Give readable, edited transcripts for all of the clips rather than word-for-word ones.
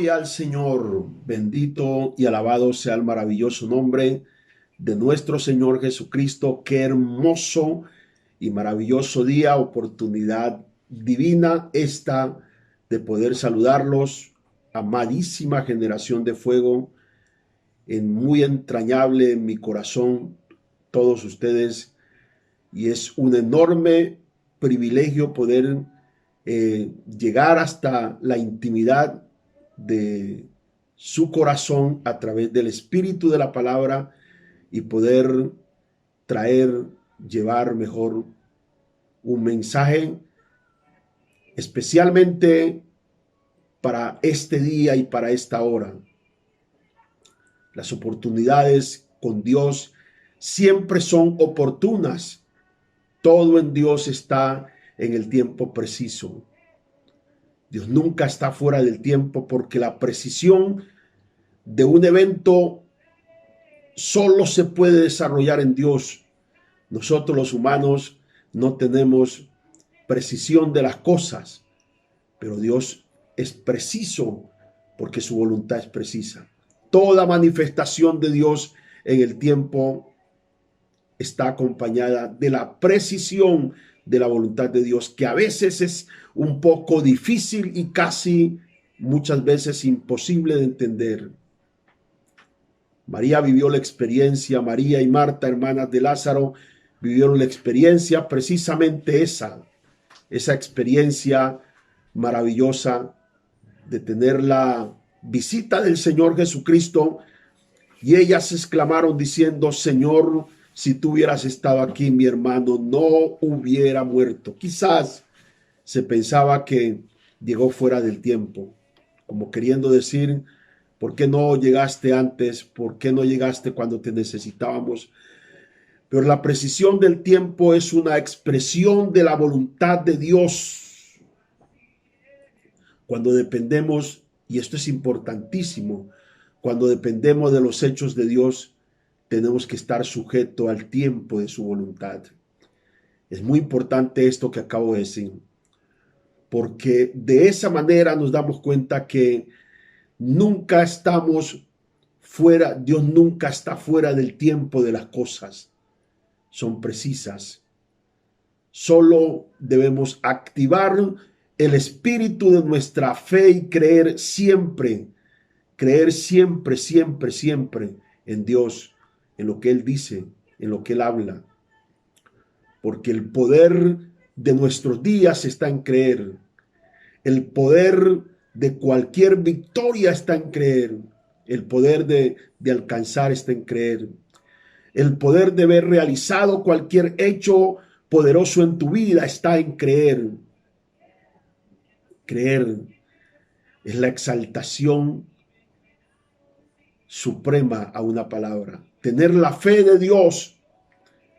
Gloria al Señor, bendito y alabado sea el maravilloso nombre de nuestro Señor Jesucristo. Qué hermoso y maravilloso día, oportunidad divina esta de poder saludarlos, amadísima generación de fuego, en muy entrañable en mi corazón, todos ustedes, y es un enorme privilegio poder llegar hasta la intimidad de su corazón a través del espíritu de la palabra y poder traer, llevar mejor un mensaje especialmente para este día y para esta hora. Las oportunidades con Dios siempre son oportunas. Todo en Dios está en el tiempo preciso. Dios nunca está fuera del tiempo porque la precisión de un evento solo se puede desarrollar en Dios. Nosotros los humanos no tenemos precisión de las cosas, pero Dios es preciso porque su voluntad es precisa. Toda manifestación de Dios en el tiempo está acompañada de la precisión de la voluntad de Dios, que a veces es un poco difícil y casi muchas veces imposible de entender. María vivió la experiencia, María y Marta, hermanas de Lázaro, vivieron la experiencia, precisamente esa experiencia maravillosa de tener la visita del Señor Jesucristo, y ellas exclamaron diciendo: Señor, si tú hubieras estado aquí, mi hermano no hubiera muerto. Quizás se pensaba que llegó fuera del tiempo, como queriendo decir: ¿por qué no llegaste antes? ¿Por qué no llegaste cuando te necesitábamos? Pero la precisión del tiempo es una expresión de la voluntad de Dios. Cuando dependemos, y esto es importantísimo, cuando dependemos de los hechos de Dios, tenemos que estar sujetos al tiempo de su voluntad. Es muy importante esto que acabo de decir, porque de esa manera nos damos cuenta que nunca estamos fuera, Dios nunca está fuera del tiempo de las cosas. Son precisas. Solo debemos activar el espíritu de nuestra fe y creer siempre, siempre en Dios, en lo que Él dice, en lo que Él habla. Porque el poder de nuestros días está en creer. El poder de cualquier victoria está en creer. El poder de alcanzar está en creer. El poder de ver realizado cualquier hecho poderoso en tu vida está en creer. Creer es la exaltación suprema a una palabra. Tener la fe de Dios,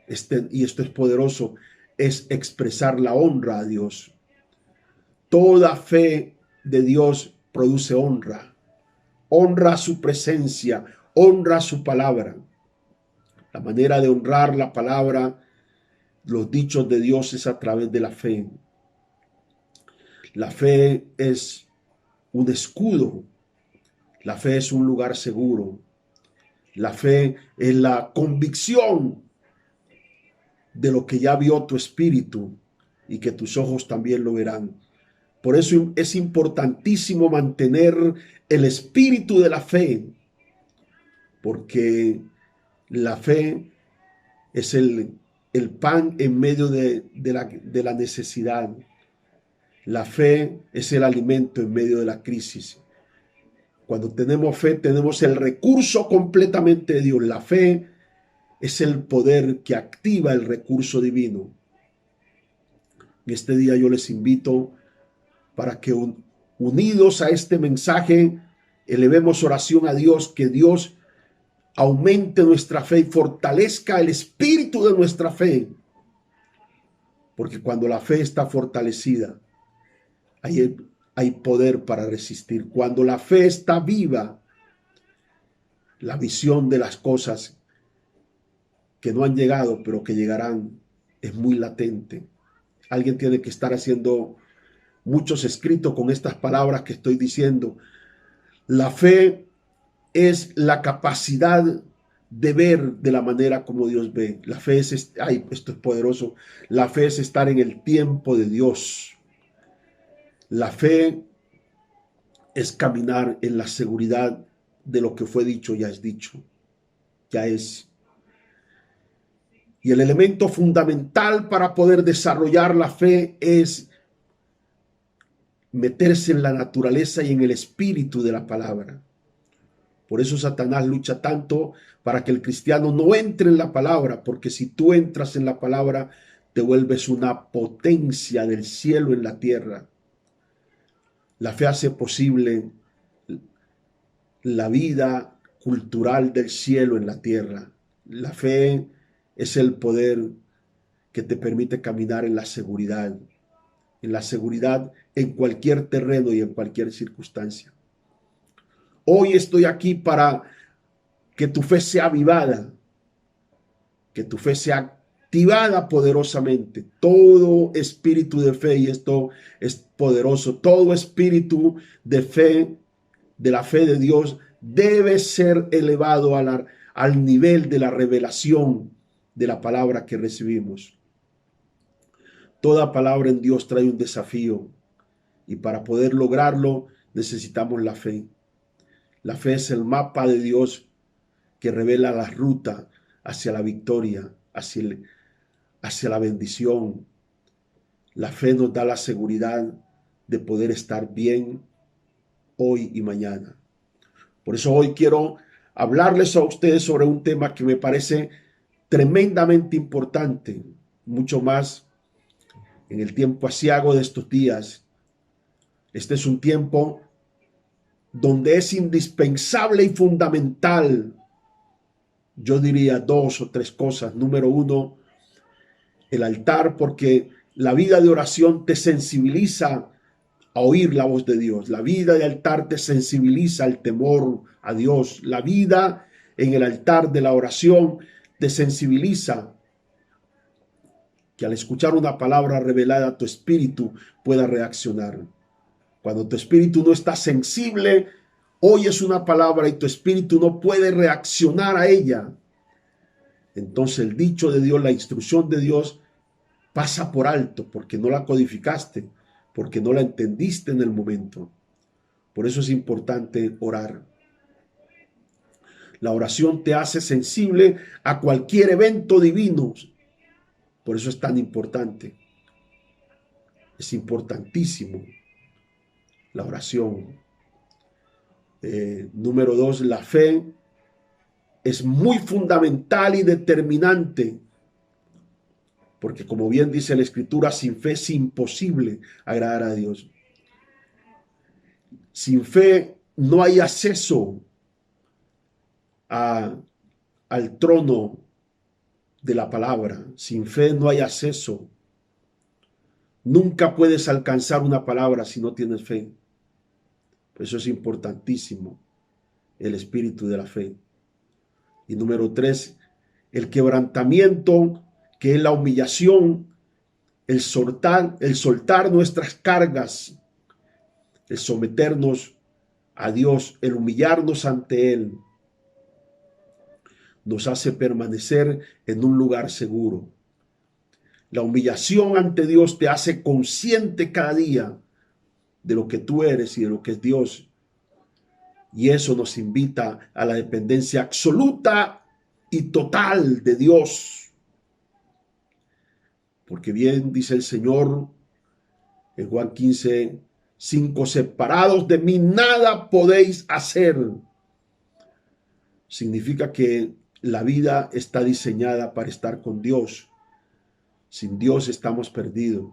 y esto es poderoso, es expresar la honra a Dios. Toda fe de Dios produce honra. Honra su presencia, honra su palabra. La manera de honrar la palabra, los dichos de Dios, es a través de la fe. La fe es un escudo. La fe es un lugar seguro. La fe es la convicción de lo que ya vio tu espíritu y que tus ojos también lo verán. Por eso es importantísimo mantener el espíritu de la fe, porque la fe es el pan en medio de la necesidad. La fe es el alimento en medio de la crisis. Cuando tenemos fe, tenemos el recurso completamente de Dios. La fe es el poder que activa el recurso divino. En este día yo les invito para que unidos a este mensaje elevemos oración a Dios, que Dios aumente nuestra fe y fortalezca el espíritu de nuestra fe. Porque cuando la fe está fortalecida, hay poder para resistir. Cuando la fe está viva, la visión de las cosas que no han llegado, pero que llegarán, es muy latente. Alguien tiene que estar haciendo muchos escritos con estas palabras que estoy diciendo. La fe es la capacidad de ver de la manera como Dios ve. La fe es, ay, esto es poderoso. La fe es estar en el tiempo de Dios. La fe es caminar en la seguridad de lo que fue dicho, ya es dicho, ya es. Y el elemento fundamental para poder desarrollar la fe es meterse en la naturaleza y en el espíritu de la palabra. Por eso Satanás lucha tanto para que el cristiano no entre en la palabra, porque si tú entras en la palabra, te vuelves una potencia del cielo en la tierra. La fe hace posible la vida cultural del cielo en la tierra. La fe es el poder que te permite caminar en la seguridad en cualquier terreno y en cualquier circunstancia. Hoy estoy aquí para que tu fe sea avivada, que tu fe sea activada poderosamente. Todo espíritu de fe, y esto es poderoso, todo espíritu de fe, de la fe de Dios, debe ser elevado al nivel de la revelación de la palabra que recibimos. Toda palabra en Dios trae un desafío y para poder lograrlo necesitamos la fe. La fe es el mapa de Dios que revela la ruta hacia la victoria, hacia la bendición. La fe nos da la seguridad de poder estar bien hoy y mañana. Por eso hoy quiero hablarles a ustedes sobre un tema que me parece tremendamente importante, mucho más en el tiempo aciago de estos días. Este es un tiempo donde es indispensable y fundamental, yo diría 2 o 3 cosas. Número 1, el altar, porque la vida de oración te sensibiliza a oír la voz de Dios. La vida de altar te sensibiliza al temor a Dios. La vida en el altar de la oración te sensibiliza que al escuchar una palabra revelada tu espíritu pueda reaccionar. Cuando tu espíritu no está sensible, oyes una palabra y tu espíritu no puede reaccionar a ella. Entonces el dicho de Dios, la instrucción de Dios pasa por alto porque no la codificaste, porque no la entendiste en el momento. Por eso es importante orar. La oración te hace sensible a cualquier evento divino. Por eso es tan importante. Es importantísimo la oración. Número 2, la fe es muy fundamental y determinante. Porque como bien dice la Escritura, sin fe es imposible agradar a Dios. Sin fe no hay acceso al trono de la palabra. Sin fe no hay acceso. Nunca puedes alcanzar una palabra si no tienes fe. Por eso es importantísimo el espíritu de la fe. Y número 3, el quebrantamiento, que es la humillación, el soltar nuestras cargas, el someternos a Dios, el humillarnos ante Él, nos hace permanecer en un lugar seguro. La humillación ante Dios te hace consciente cada día de lo que tú eres y de lo que es Dios. Y eso nos invita a la dependencia absoluta y total de Dios. Porque bien dice el Señor en Juan 15:5, separados de mí nada podéis hacer. Significa que la vida está diseñada para estar con Dios. Sin Dios estamos perdidos.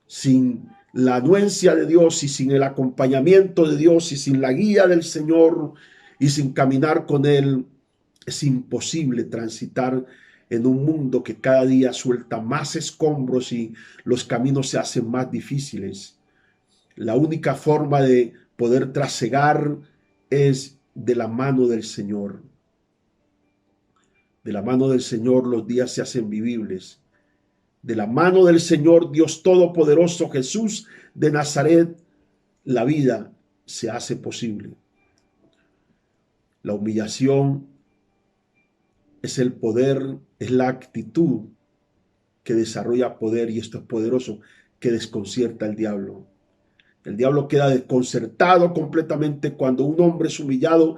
Sin la anuencia de Dios y sin el acompañamiento de Dios y sin la guía del Señor y sin caminar con Él, es imposible transitar en un mundo que cada día suelta más escombros y los caminos se hacen más difíciles. La única forma de poder trasegar es de la mano del Señor. De la mano del Señor los días se hacen vivibles. De la mano del Señor Dios Todopoderoso, Jesús de Nazaret, la vida se hace posible. La humillación es el poder, es la actitud que desarrolla poder, y esto es poderoso, que desconcierta al diablo. El diablo queda desconcertado completamente cuando un hombre es humillado,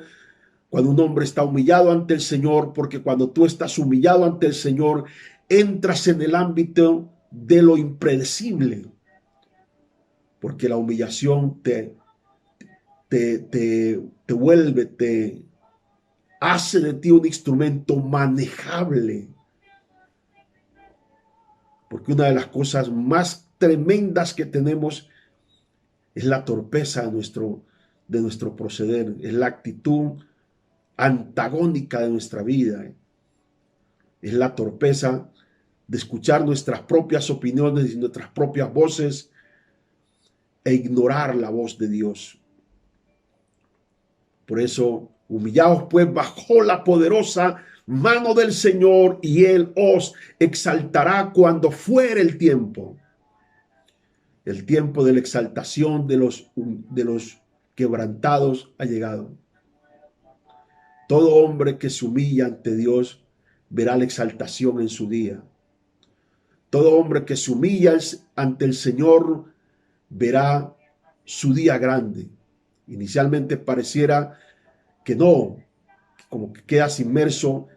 cuando un hombre está humillado ante el Señor, porque cuando tú estás humillado ante el Señor, entras en el ámbito de lo impredecible, porque la humillación te vuelve, te hace de ti un instrumento manejable. Porque una de las cosas más tremendas que tenemos es la torpeza de nuestro proceder, es la actitud antagónica de nuestra vida, es la torpeza de escuchar nuestras propias opiniones y nuestras propias voces e ignorar la voz de Dios. Por eso, humillaos pues bajo la poderosa mano del Señor, y Él os exaltará cuando fuere el tiempo. El tiempo de la exaltación de los quebrantados ha llegado. Todo hombre que se humilla ante Dios verá la exaltación en su día. Todo hombre que se humilla ante el Señor verá su día grande. Inicialmente pareciera que no, como que quedas inmerso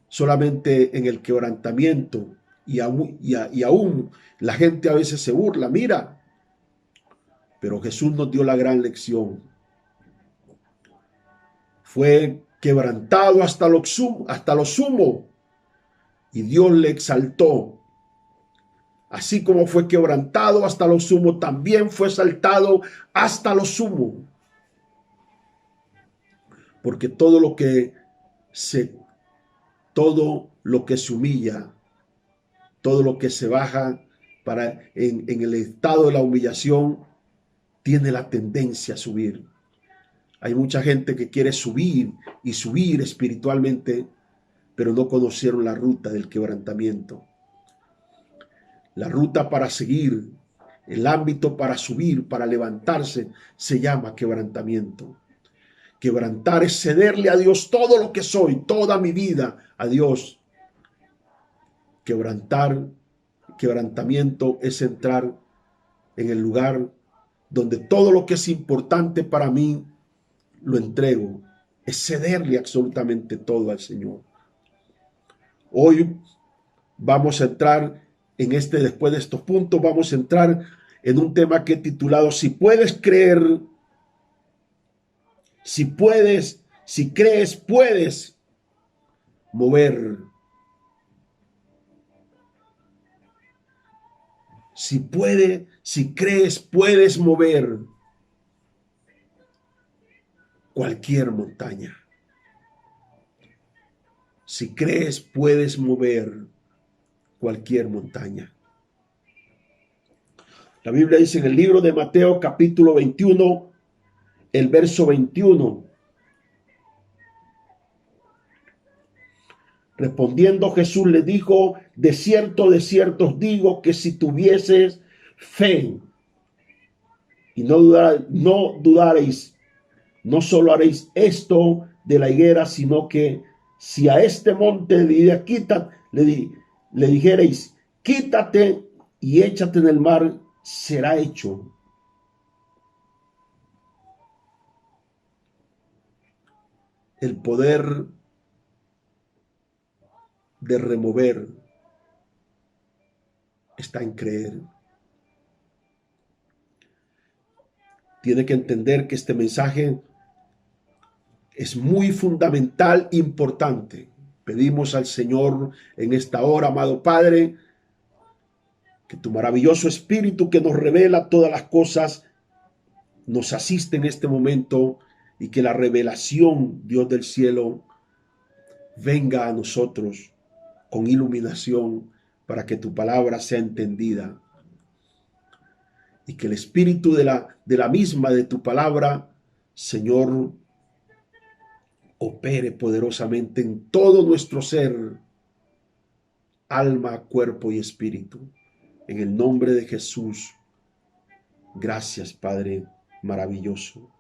solamente en el quebrantamiento, y aún la gente a veces se burla, mira, pero Jesús nos dio la gran lección. Fue quebrantado hasta lo sumo, y Dios le exaltó. Así como fue quebrantado hasta lo sumo, también fue exaltado hasta lo sumo. Porque todo lo que se humilla, todo lo que se baja en el estado de la humillación, tiene la tendencia a subir. Hay mucha gente que quiere subir y subir espiritualmente, pero no conocieron la ruta del quebrantamiento. La ruta para seguir, el ámbito para subir, para levantarse, se llama quebrantamiento. Quebrantar es cederle a Dios todo lo que soy, toda mi vida a Dios. Quebrantamiento es entrar en el lugar donde todo lo que es importante para mí lo entrego. Es cederle absolutamente todo al Señor. Hoy vamos a entrar después de estos puntos, vamos a entrar en un tema que he titulado: si puedes creer, si crees, puedes mover. Si crees, puedes mover cualquier montaña. Si crees, puedes mover cualquier montaña. La Biblia dice en el libro de Mateo, capítulo 21, el verso 21. Respondiendo Jesús le dijo: de cierto os digo que si tuvieses fe y no dudaréis, no solo haréis esto de la higuera, sino que si a este monte le dijereis, quítate y échate en el mar, será hecho. El poder de remover está en creer. Tiene que entender que este mensaje es muy fundamental, importante. Pedimos al Señor en esta hora, amado Padre, que tu maravilloso Espíritu, que nos revela todas las cosas, nos asiste en este momento, y que la revelación, Dios del cielo, venga a nosotros con iluminación para que tu palabra sea entendida, y que el espíritu de tu palabra, Señor, opere poderosamente en todo nuestro ser, alma, cuerpo y espíritu. En el nombre de Jesús. Gracias, Padre maravilloso.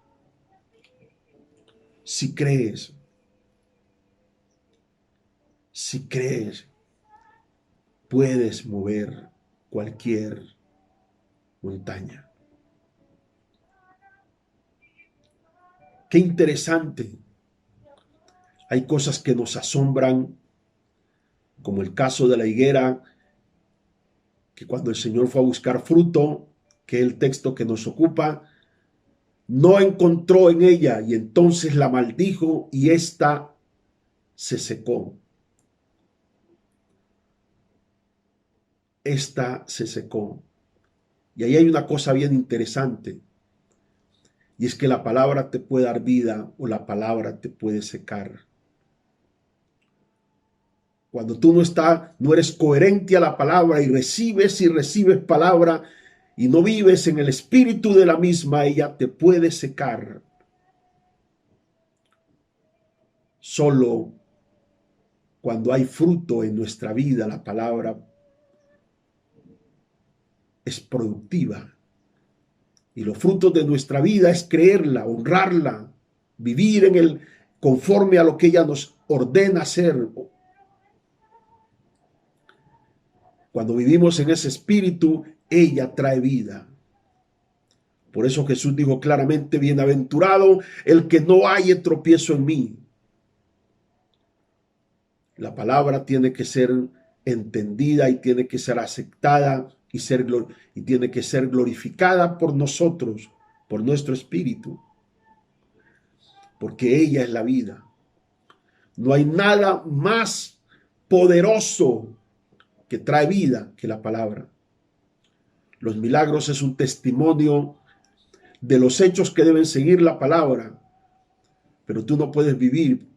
Si crees, Si crees, puedes mover cualquier montaña. Qué interesante. Hay cosas que nos asombran, como el caso de la higuera, que cuando el Señor fue a buscar fruto, que es el texto que nos ocupa, no encontró en ella y entonces la maldijo y ésta se secó. Esta se secó. Y ahí hay una cosa bien interesante, y es que la palabra te puede dar vida o la palabra te puede secar. Cuando tú no eres coherente a la palabra y recibes palabra y no vives en el espíritu de la misma, ella te puede secar. Solo cuando hay fruto en nuestra vida, la palabra es productiva. Y los frutos de nuestra vida es creerla, honrarla, vivir conforme a lo que ella nos ordena hacer. Cuando vivimos en ese espíritu, ella trae vida. Por eso Jesús dijo claramente: bienaventurado el que no haya tropiezo en mí. La palabra tiene que ser entendida y tiene que ser aceptada y tiene que ser glorificada por nosotros, por nuestro espíritu, porque ella es la vida. No hay nada más poderoso que trae vida que la palabra. Los milagros es un testimonio de los hechos que deben seguir la palabra, pero tú no puedes vivir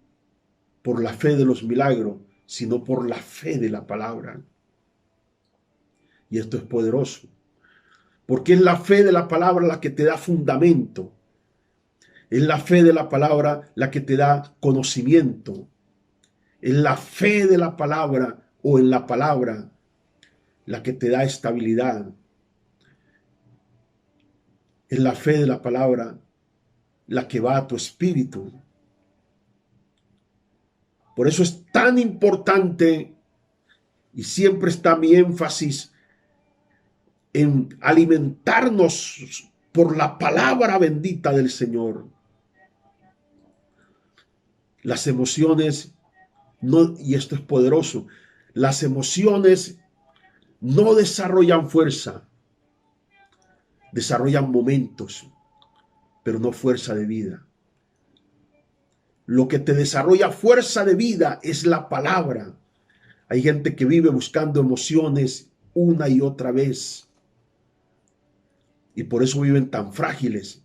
por la fe de los milagros, sino por la fe de la palabra. Y esto es poderoso, porque es la fe de la palabra la que te da fundamento. Es la fe de la palabra la que te da conocimiento. Es la fe de la palabra o en la palabra la que te da estabilidad. Es la fe de la palabra la que va a tu espíritu. Por eso es tan importante y siempre está mi énfasis en alimentarnos por la palabra bendita del Señor. Las emociones, no, y esto es poderoso, las emociones no desarrollan fuerza, desarrollan momentos, pero no fuerza de vida. Lo que te desarrolla fuerza de vida es la palabra. Hay gente que vive buscando emociones una y otra vez. Y por eso viven tan frágiles.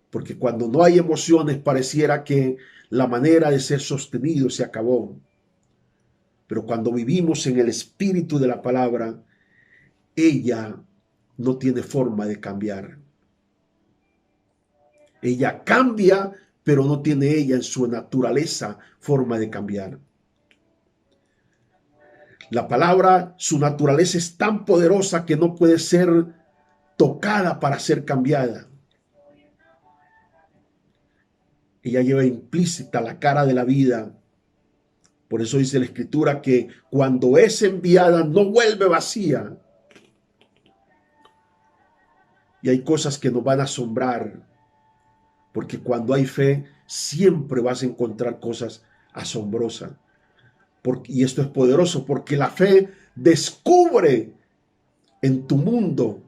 Porque cuando no hay emociones pareciera que la manera de ser sostenido se acabó. Pero cuando vivimos en el espíritu de la palabra, ella no tiene forma de cambiar. Ella cambia, pero no tiene ella en su naturaleza forma de cambiar. La palabra, su naturaleza es tan poderosa que no puede ser tocada para ser cambiada. Ella lleva implícita la cara de la vida. Por eso dice la Escritura que cuando es enviada no vuelve vacía. Y hay cosas que nos van a asombrar, porque cuando hay fe siempre vas a encontrar cosas asombrosas. Y esto es poderoso porque la fe descubre en tu mundo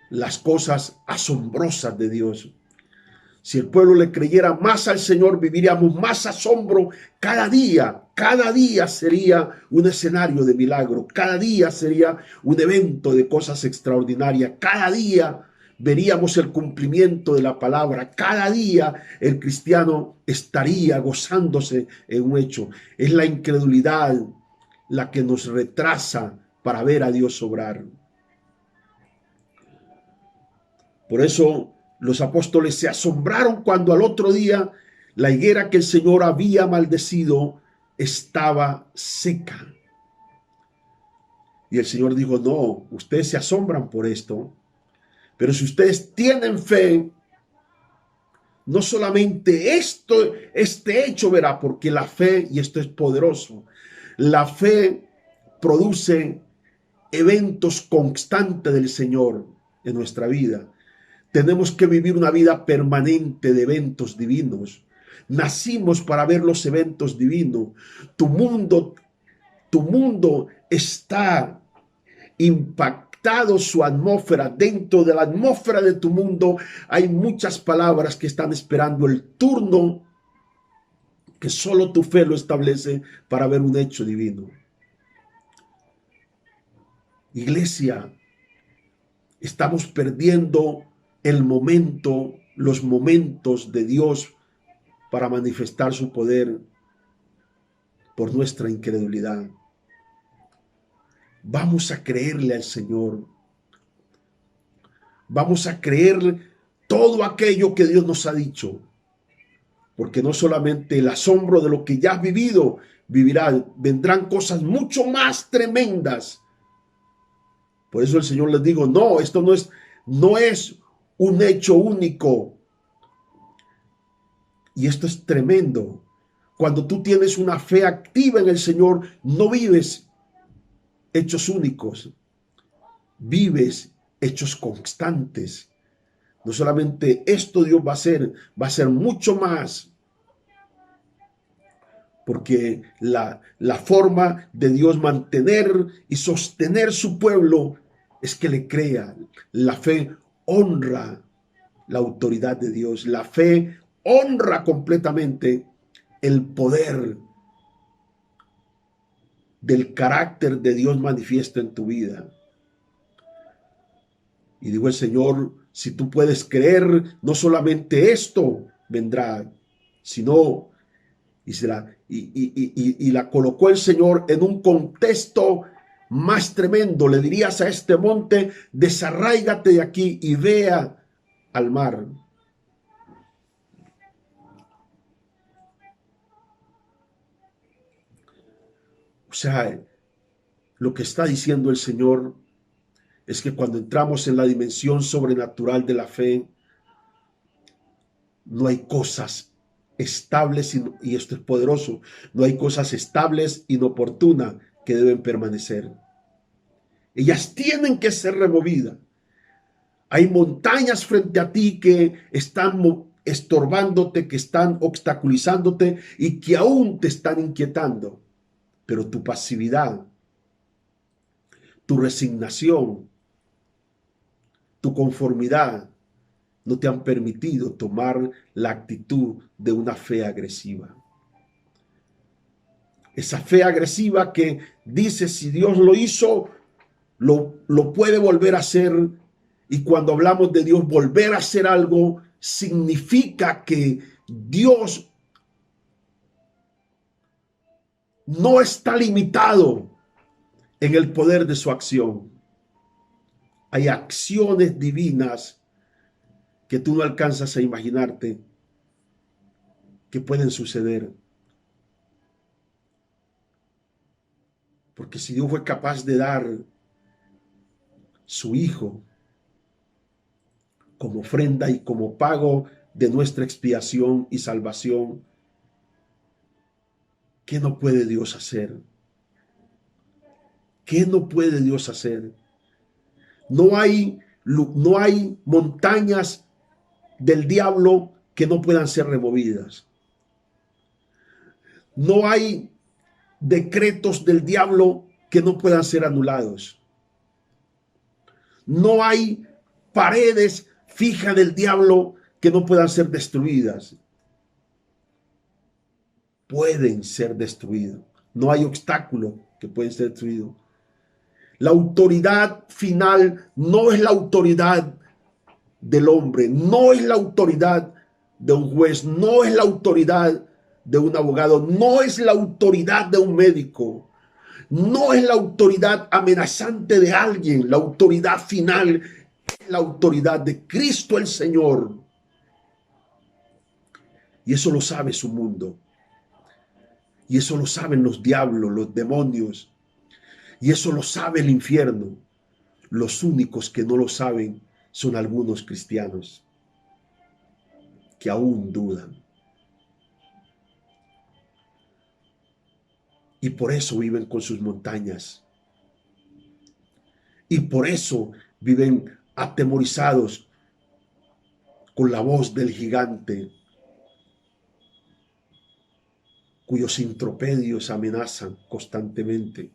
las cosas asombrosas de Dios. Si el pueblo le creyera más al Señor, viviríamos más asombro cada día. Cada día sería un escenario de milagro. Cada día sería un evento de cosas extraordinarias. Cada día veríamos el cumplimiento de la palabra. Cada día el cristiano estaría gozándose en un hecho. Es la incredulidad la que nos retrasa para ver a Dios obrar. Por eso los apóstoles se asombraron cuando al otro día la higuera que el Señor había maldecido estaba seca. Y el Señor dijo: no, ustedes se asombran por esto, pero si ustedes tienen fe, no solamente este hecho verá, porque la fe, y esto es poderoso, la fe produce eventos constantes del Señor en nuestra vida. Tenemos que vivir una vida permanente de eventos divinos. Nacimos para ver los eventos divinos. Tu mundo está impactado, su atmósfera. Dentro de la atmósfera de tu mundo hay muchas palabras que están esperando el turno que solo tu fe lo establece para ver un hecho divino. Iglesia, estamos perdiendo el momento, los momentos de Dios para manifestar su poder por nuestra incredulidad. Vamos a creerle al Señor. Vamos a creerle todo aquello que Dios nos ha dicho. Porque no solamente el asombro de lo que ya has vivido vivirá, vendrán cosas mucho más tremendas. Por eso el Señor les digo, no, esto no es un hecho único. Y esto es tremendo. Cuando tú tienes una fe activa en el Señor, no vives hechos únicos, vives hechos constantes. No solamente esto Dios va a hacer mucho más. Porque la forma de Dios mantener y sostener su pueblo es que le crea. La fe honra la autoridad de Dios. La fe honra completamente el poder del carácter de Dios manifiesto en tu vida. Y digo el Señor, si tú puedes creer, no solamente esto vendrá, sino y la colocó el Señor en un contexto más tremendo. Le dirías a este monte, desarráigate de aquí y vea al mar. O sea, lo que está diciendo el Señor es que cuando entramos en la dimensión sobrenatural de la fe, no hay cosas estables, y esto es poderoso, no hay cosas estables, inoportunas que deben permanecer. Ellas tienen que ser removidas. Hay montañas frente a ti que están estorbándote, que están obstaculizándote y que aún te están inquietando. Pero tu pasividad, tu resignación, tu conformidad no te han permitido tomar la actitud de una fe agresiva. Esa fe agresiva que dice, si Dios lo hizo, lo puede volver a hacer. Y cuando hablamos de Dios volver a hacer algo, significa que Dios no está limitado en el poder de su acción. Hay acciones divinas que tú no alcanzas a imaginarte que pueden suceder. Porque si Dios fue capaz de dar su Hijo como ofrenda y como pago de nuestra expiación y salvación, ¿qué no puede Dios hacer? ¿Qué no puede Dios hacer? No hay montañas del diablo que no puedan ser removidas. No hay decretos del diablo que no puedan ser anulados. No hay paredes fijas del diablo que no puedan ser destruidas. Pueden ser destruidos. No hay obstáculo que pueden ser destruidos. La autoridad final no es la autoridad del hombre, no es la autoridad de un juez, no es la autoridad de un abogado, no es la autoridad de un médico, no es la autoridad amenazante de alguien. La autoridad final es la autoridad de Cristo el Señor. Y eso lo sabe su mundo. Y eso lo saben los diablos, los demonios. Y eso lo sabe el infierno. Los únicos que no lo saben son algunos cristianos que aún dudan. Y por eso viven con sus montañas. Y por eso viven atemorizados con la voz del gigante, cuyos intropedios amenazan constantemente.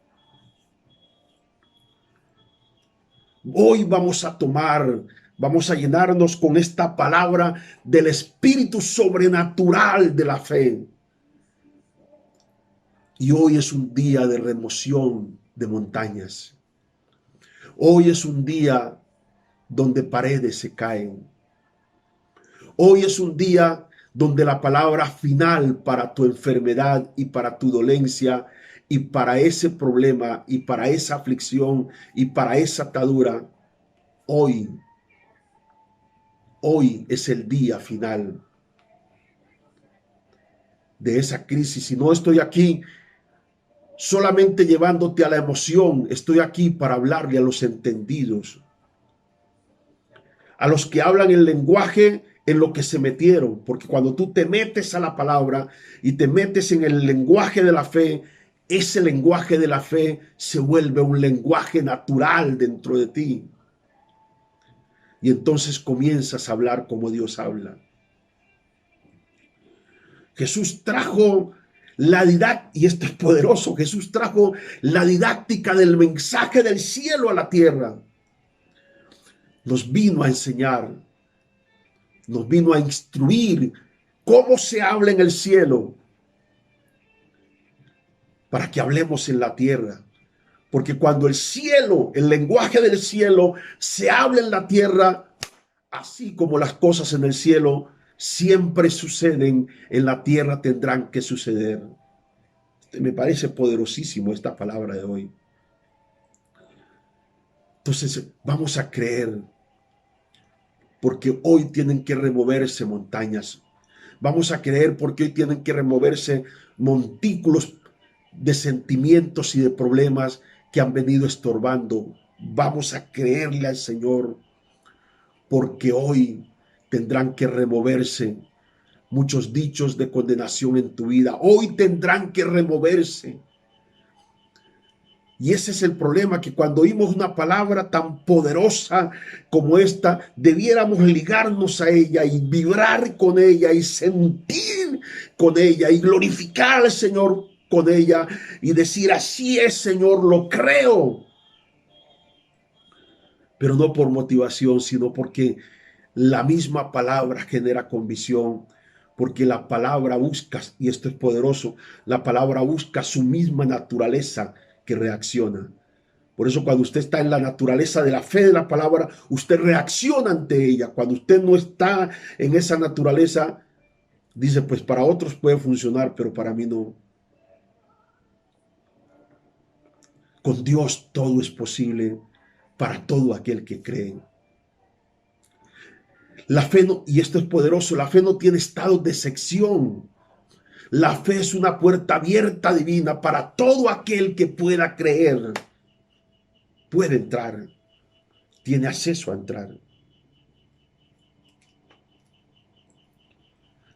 Hoy vamos a llenarnos con esta palabra del espíritu sobrenatural de la fe. Y hoy es un día de remoción de montañas. Hoy es un día donde paredes se caen. Hoy es un día donde la palabra final para tu enfermedad y para tu dolencia y para ese problema y para esa aflicción y para esa atadura, hoy es el día final de esa crisis. Y no estoy aquí solamente llevándote a la emoción, estoy aquí para hablarle a los entendidos, a los que hablan el lenguaje en lo que se metieron, porque cuando tú te metes a la palabra y te metes en el lenguaje de la fe, ese lenguaje de la fe se vuelve un lenguaje natural dentro de ti. Y entonces comienzas a hablar como Dios habla. Jesús trajo la didáctica, y esto es poderoso, Jesús trajo la didáctica del mensaje del cielo a la tierra. Nos vino a enseñar, nos vino a instruir cómo se habla en el cielo, para que hablemos en la tierra. Porque cuando el cielo, el lenguaje del cielo, se habla en la tierra, así como las cosas en el cielo siempre suceden, en la tierra tendrán que suceder. Me parece poderosísimo esta palabra de hoy. Entonces vamos a creer, porque hoy tienen que removerse montañas. Vamos a creer porque hoy tienen que removerse montículos de sentimientos y de problemas que han venido estorbando. Vamos a creerle al Señor, porque hoy tendrán que removerse muchos dichos de condenación en tu vida. Hoy tendrán que removerse. Y ese es el problema, que cuando oímos una palabra tan poderosa como esta, debiéramos ligarnos a ella y vibrar con ella y sentir con ella y glorificar al Señor con ella y decir: así es, Señor, lo creo. Pero no por motivación, sino porque la misma palabra genera convicción, porque la palabra busca, y esto es poderoso, la palabra busca su misma naturaleza que reacciona. Por eso cuando usted está en la naturaleza de la fe de la palabra, usted reacciona ante ella. Cuando usted no está en esa naturaleza, dice: pues para otros puede funcionar, pero para mí no. Con Dios todo es posible para todo aquel que cree. La fe no, y esto es poderoso, la fe no tiene estados de sección. La fe es una puerta abierta divina para todo aquel que pueda creer. Puede entrar, tiene acceso a entrar.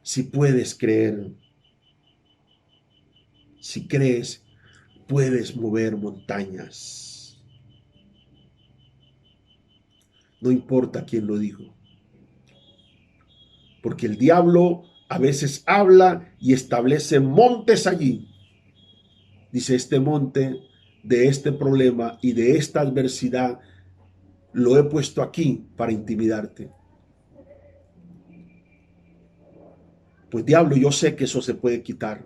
Si puedes creer, si crees, puedes mover montañas. No importa quién lo dijo. Porque el diablo a veces habla y establece montes allí. Dice: este monte de este problema y de esta adversidad lo he puesto aquí para intimidarte. Pues diablo, yo sé que eso se puede quitar.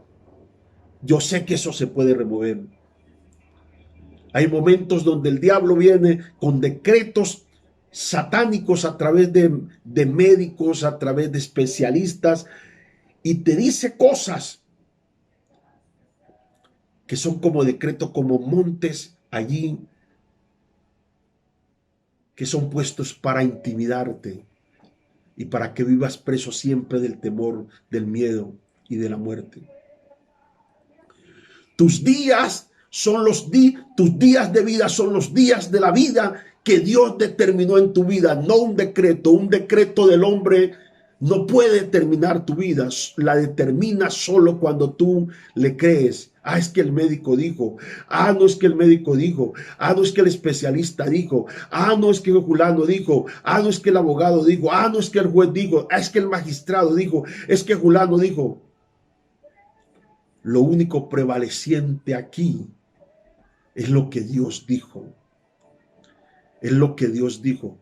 Yo sé que eso se puede remover. Hay momentos donde el diablo viene con decretos satánicos a través de médicos, a través de especialistas, y te dice cosas que son como decretos, como montes allí, que son puestos para intimidarte y para que vivas preso siempre del temor, del miedo y de la muerte. Tus días son tus días de vida son los días de la vida que Dios determinó en tu vida, no un decreto del hombre No puede determinar tu vida, la determina solo cuando tú le crees. Ah, es que el médico dijo. Ah, no es que el médico dijo. Ah, no es que el especialista dijo. Ah, no es que el fulano dijo. Ah, no es que el abogado dijo. Ah, no es que el juez dijo. Ah, es que el magistrado dijo. Es que fulano dijo. Lo único prevaleciente aquí es lo que Dios dijo. Es lo que Dios dijo.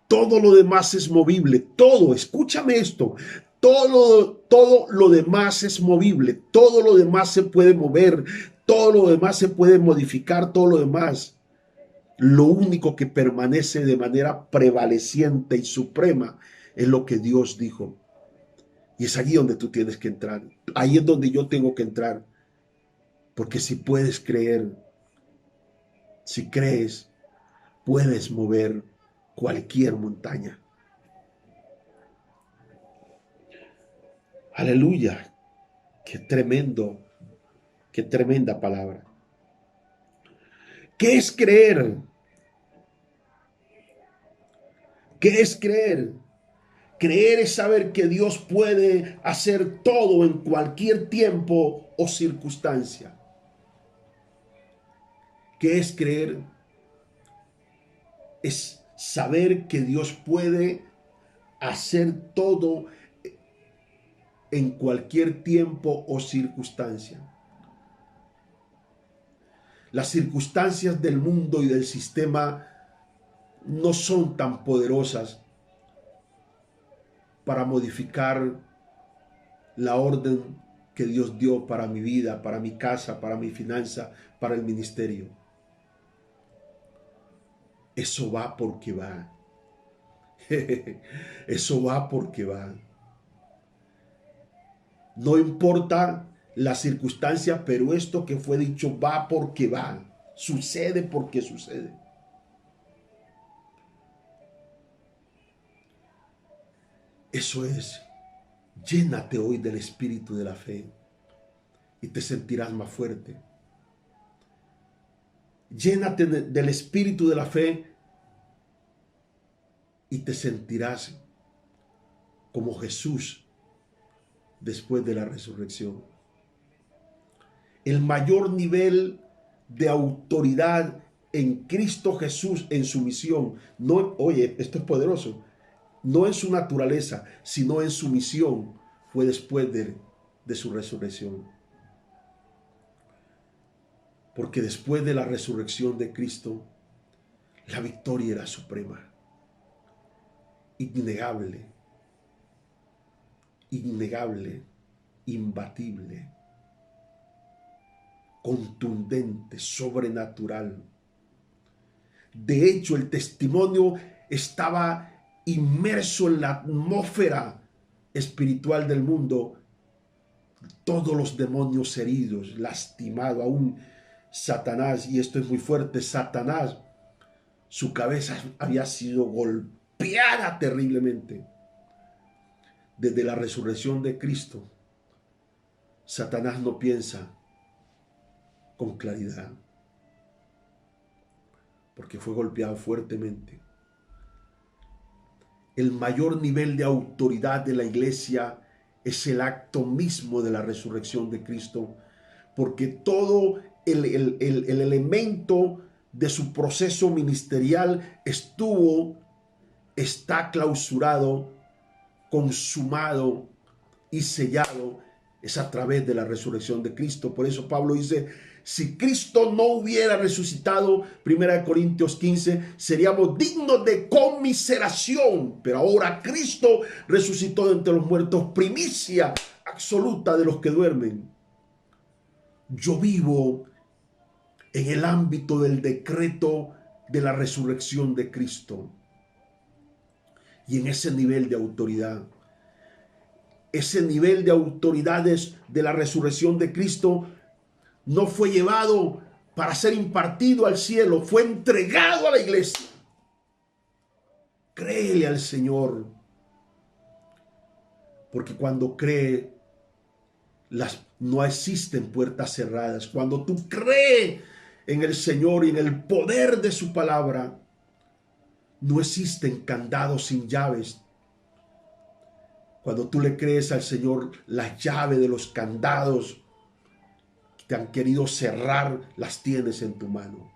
Todo lo demás es movible, todo, escúchame esto, todo lo demás es movible, todo lo demás se puede mover, todo lo demás se puede modificar, todo lo demás. Lo único que permanece de manera prevaleciente y suprema es lo que Dios dijo. Y es allí donde tú tienes que entrar, ahí es donde yo tengo que entrar, porque si puedes creer, si crees, puedes mover cualquier montaña. Aleluya. Qué tremendo, qué tremenda palabra. ¿Qué es creer? ¿Qué es creer? Creer es saber que Dios puede hacer todo en cualquier tiempo o circunstancia. ¿Qué es creer? Es saber que Dios puede hacer todo en cualquier tiempo o circunstancia. Las circunstancias del mundo y del sistema no son tan poderosas para modificar la orden que Dios dio para mi vida, para mi casa, para mi finanza, para el ministerio. Eso va porque va. Eso va porque va. No importa la circunstancia, pero esto que fue dicho va porque va. Sucede porque sucede. Eso es. Llénate hoy del espíritu de la fe y te sentirás más fuerte. Llénate del espíritu de la fe y te sentirás como Jesús después de la resurrección. El mayor nivel de autoridad en Cristo Jesús en su misión, no, oye, esto es poderoso, no en su naturaleza, sino en su misión, fue después de su resurrección. Porque después de la resurrección de Cristo, la victoria era suprema, innegable, innegable, imbatible, contundente, sobrenatural. De hecho, el testimonio estaba inmerso en la atmósfera espiritual del mundo. Todos los demonios heridos, lastimados, aún Satanás, y esto es muy fuerte, Satanás, su cabeza había sido golpeada terriblemente. Desde la resurrección de Cristo, Satanás no piensa con claridad, porque fue golpeado fuertemente. El mayor nivel de autoridad de la iglesia es el acto mismo de la resurrección de Cristo, porque todo el elemento de su proceso ministerial está clausurado, consumado y sellado, es a través de la resurrección de Cristo. Por eso Pablo dice, si Cristo no hubiera resucitado, 1 Corintios 15, seríamos dignos de conmiseración. Pero ahora Cristo resucitó de entre los muertos, primicia absoluta de los que duermen. Yo vivo en el ámbito del decreto de la resurrección de Cristo. Y en ese nivel de autoridad, ese nivel de autoridades de la resurrección de Cristo no fue llevado para ser impartido al cielo, fue entregado a la iglesia. Créele al Señor, porque cuando cree, no existen puertas cerradas. Cuando tú crees en el Señor y en el poder de su palabra, no existen candados sin llaves. Cuando tú le crees al Señor, la llave de los candados que te han querido cerrar, las tienes en tu mano.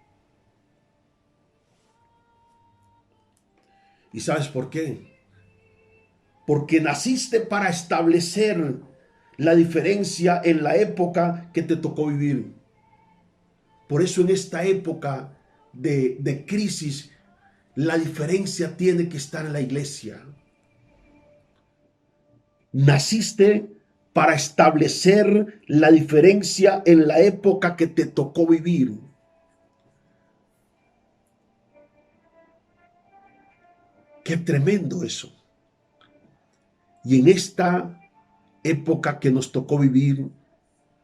¿Y sabes por qué? Porque naciste para establecer la diferencia en la época que te tocó vivir. Por eso en esta época de crisis, la diferencia tiene que estar en la iglesia. Naciste para establecer la diferencia en la época que te tocó vivir. Qué tremendo eso. Y en esta época que nos tocó vivir,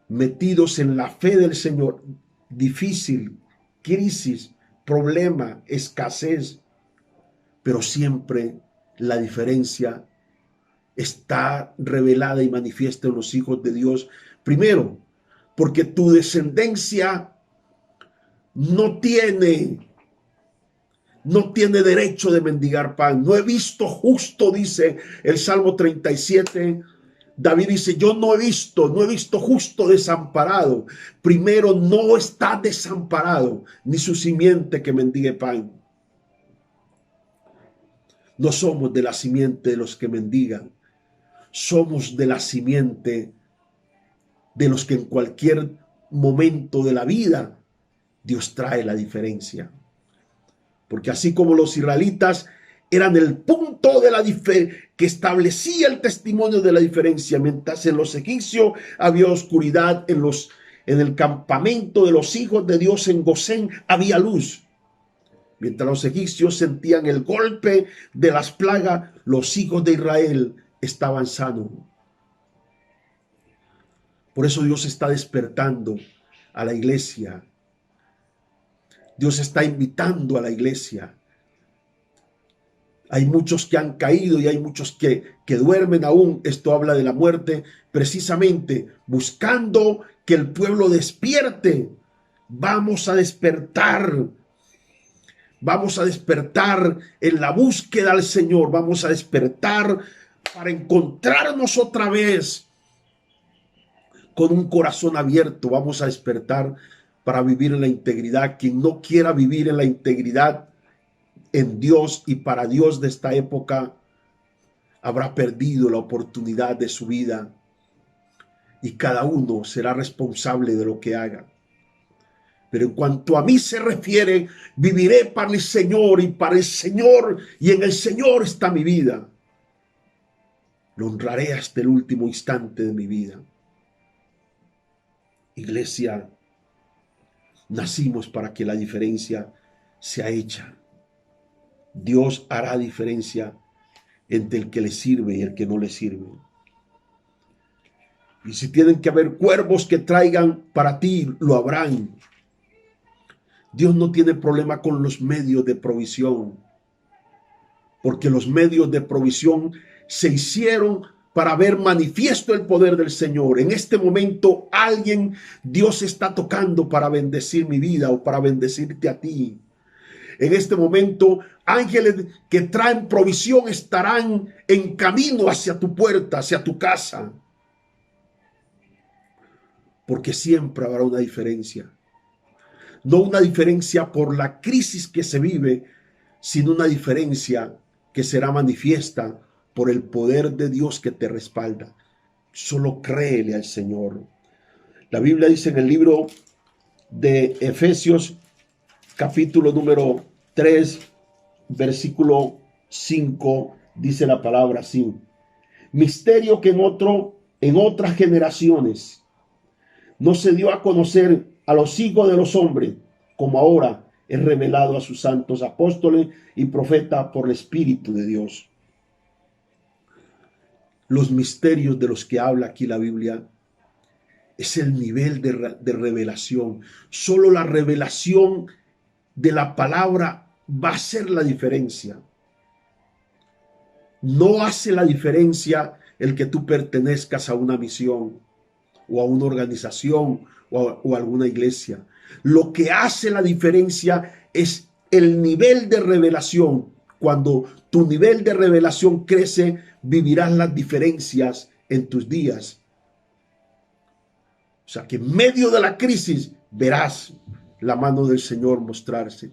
metidos en la fe del Señor, difícil, crisis, problema, escasez, pero siempre la diferencia está revelada y manifiesta en los hijos de Dios. Primero, porque tu descendencia no tiene derecho de mendigar pan. No he visto justo, dice el Salmo 37. David dice, yo no he visto justo desamparado. Primero, no está desamparado, ni su simiente que mendigue pan. No somos de la simiente de los que mendigan. Somos de la simiente de los que en cualquier momento de la vida Dios trae la diferencia. Porque así como los israelitas eran el punto de la que establecía el testimonio de la diferencia, mientras en los egipcios había oscuridad, en el campamento de los hijos de Dios en Gosén había luz. Mientras los egipcios sentían el golpe de las plagas, los hijos de Israel estaban sanos. Por eso Dios está despertando a la iglesia. Dios está invitando a la iglesia. Hay muchos que han caído y hay muchos que duermen aún. Esto habla de la muerte, precisamente buscando que el pueblo despierte. Vamos a despertar. Vamos a despertar en la búsqueda al Señor. Vamos a despertar para encontrarnos otra vez con un corazón abierto. Vamos a despertar para vivir en la integridad. Quien no quiera vivir en la integridad en Dios y para Dios de esta época, habrá perdido la oportunidad de su vida. Y cada uno será responsable de lo que haga. Pero en cuanto a mí se refiere, viviré para el Señor y para el Señor, y en el Señor está mi vida. Lo honraré hasta el último instante de mi vida. Iglesia, nacimos para que la diferencia sea hecha. Dios hará diferencia entre el que le sirve y el que no le sirve. Y si tienen que haber cuervos que traigan para ti, lo habrán. Dios no tiene problema con los medios de provisión, porque los medios de provisión se hicieron para ver manifiesto el poder del Señor. En este momento Dios está tocando para bendecir mi vida o para bendecirte a ti. En este momento, ángeles que traen provisión estarán en camino hacia tu puerta, hacia tu casa. Porque siempre habrá una diferencia. No una diferencia por la crisis que se vive, sino una diferencia que será manifiesta por el poder de Dios que te respalda. Solo créele al Señor. La Biblia dice en el libro de Efesios, capítulo número 3, versículo 5, dice la palabra así: misterio que en otras generaciones no se dio a conocer a los hijos de los hombres, como ahora es revelado a sus santos apóstoles y profetas por el Espíritu de Dios. Los misterios de los que habla aquí la Biblia es el nivel de revelación. Solo la revelación de la palabra va a hacer la diferencia. No hace la diferencia el que tú pertenezcas a una misión o a una organización o a alguna iglesia. Lo que hace la diferencia es el nivel de revelación. cuando tu nivel de revelación crece, vivirás las diferencias en tus días. O sea que en medio de la crisis verás la mano del Señor mostrarse.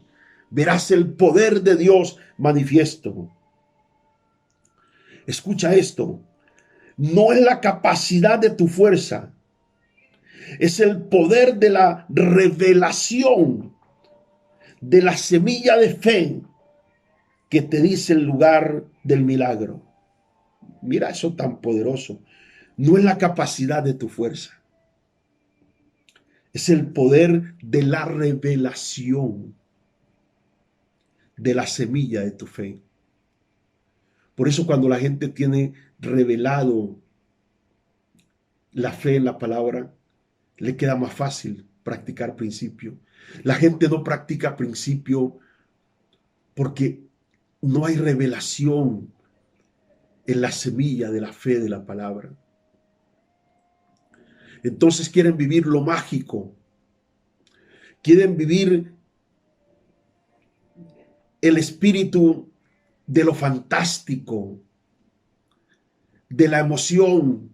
Verás el poder de Dios manifiesto. Escucha esto. No es la capacidad de tu fuerza. Es el poder de la revelación, de la semilla de fe que te dice el lugar del milagro. Mira eso tan poderoso. No es la capacidad de tu fuerza. Es el poder de la revelación de la semilla de tu fe. Por eso cuando la gente tiene revelado la fe en la palabra, le queda más fácil practicar principio. La gente no practica principio porque no hay revelación en la semilla de la fe de la palabra. Entonces quieren vivir lo mágico, quieren vivir el espíritu de lo fantástico, de la emoción.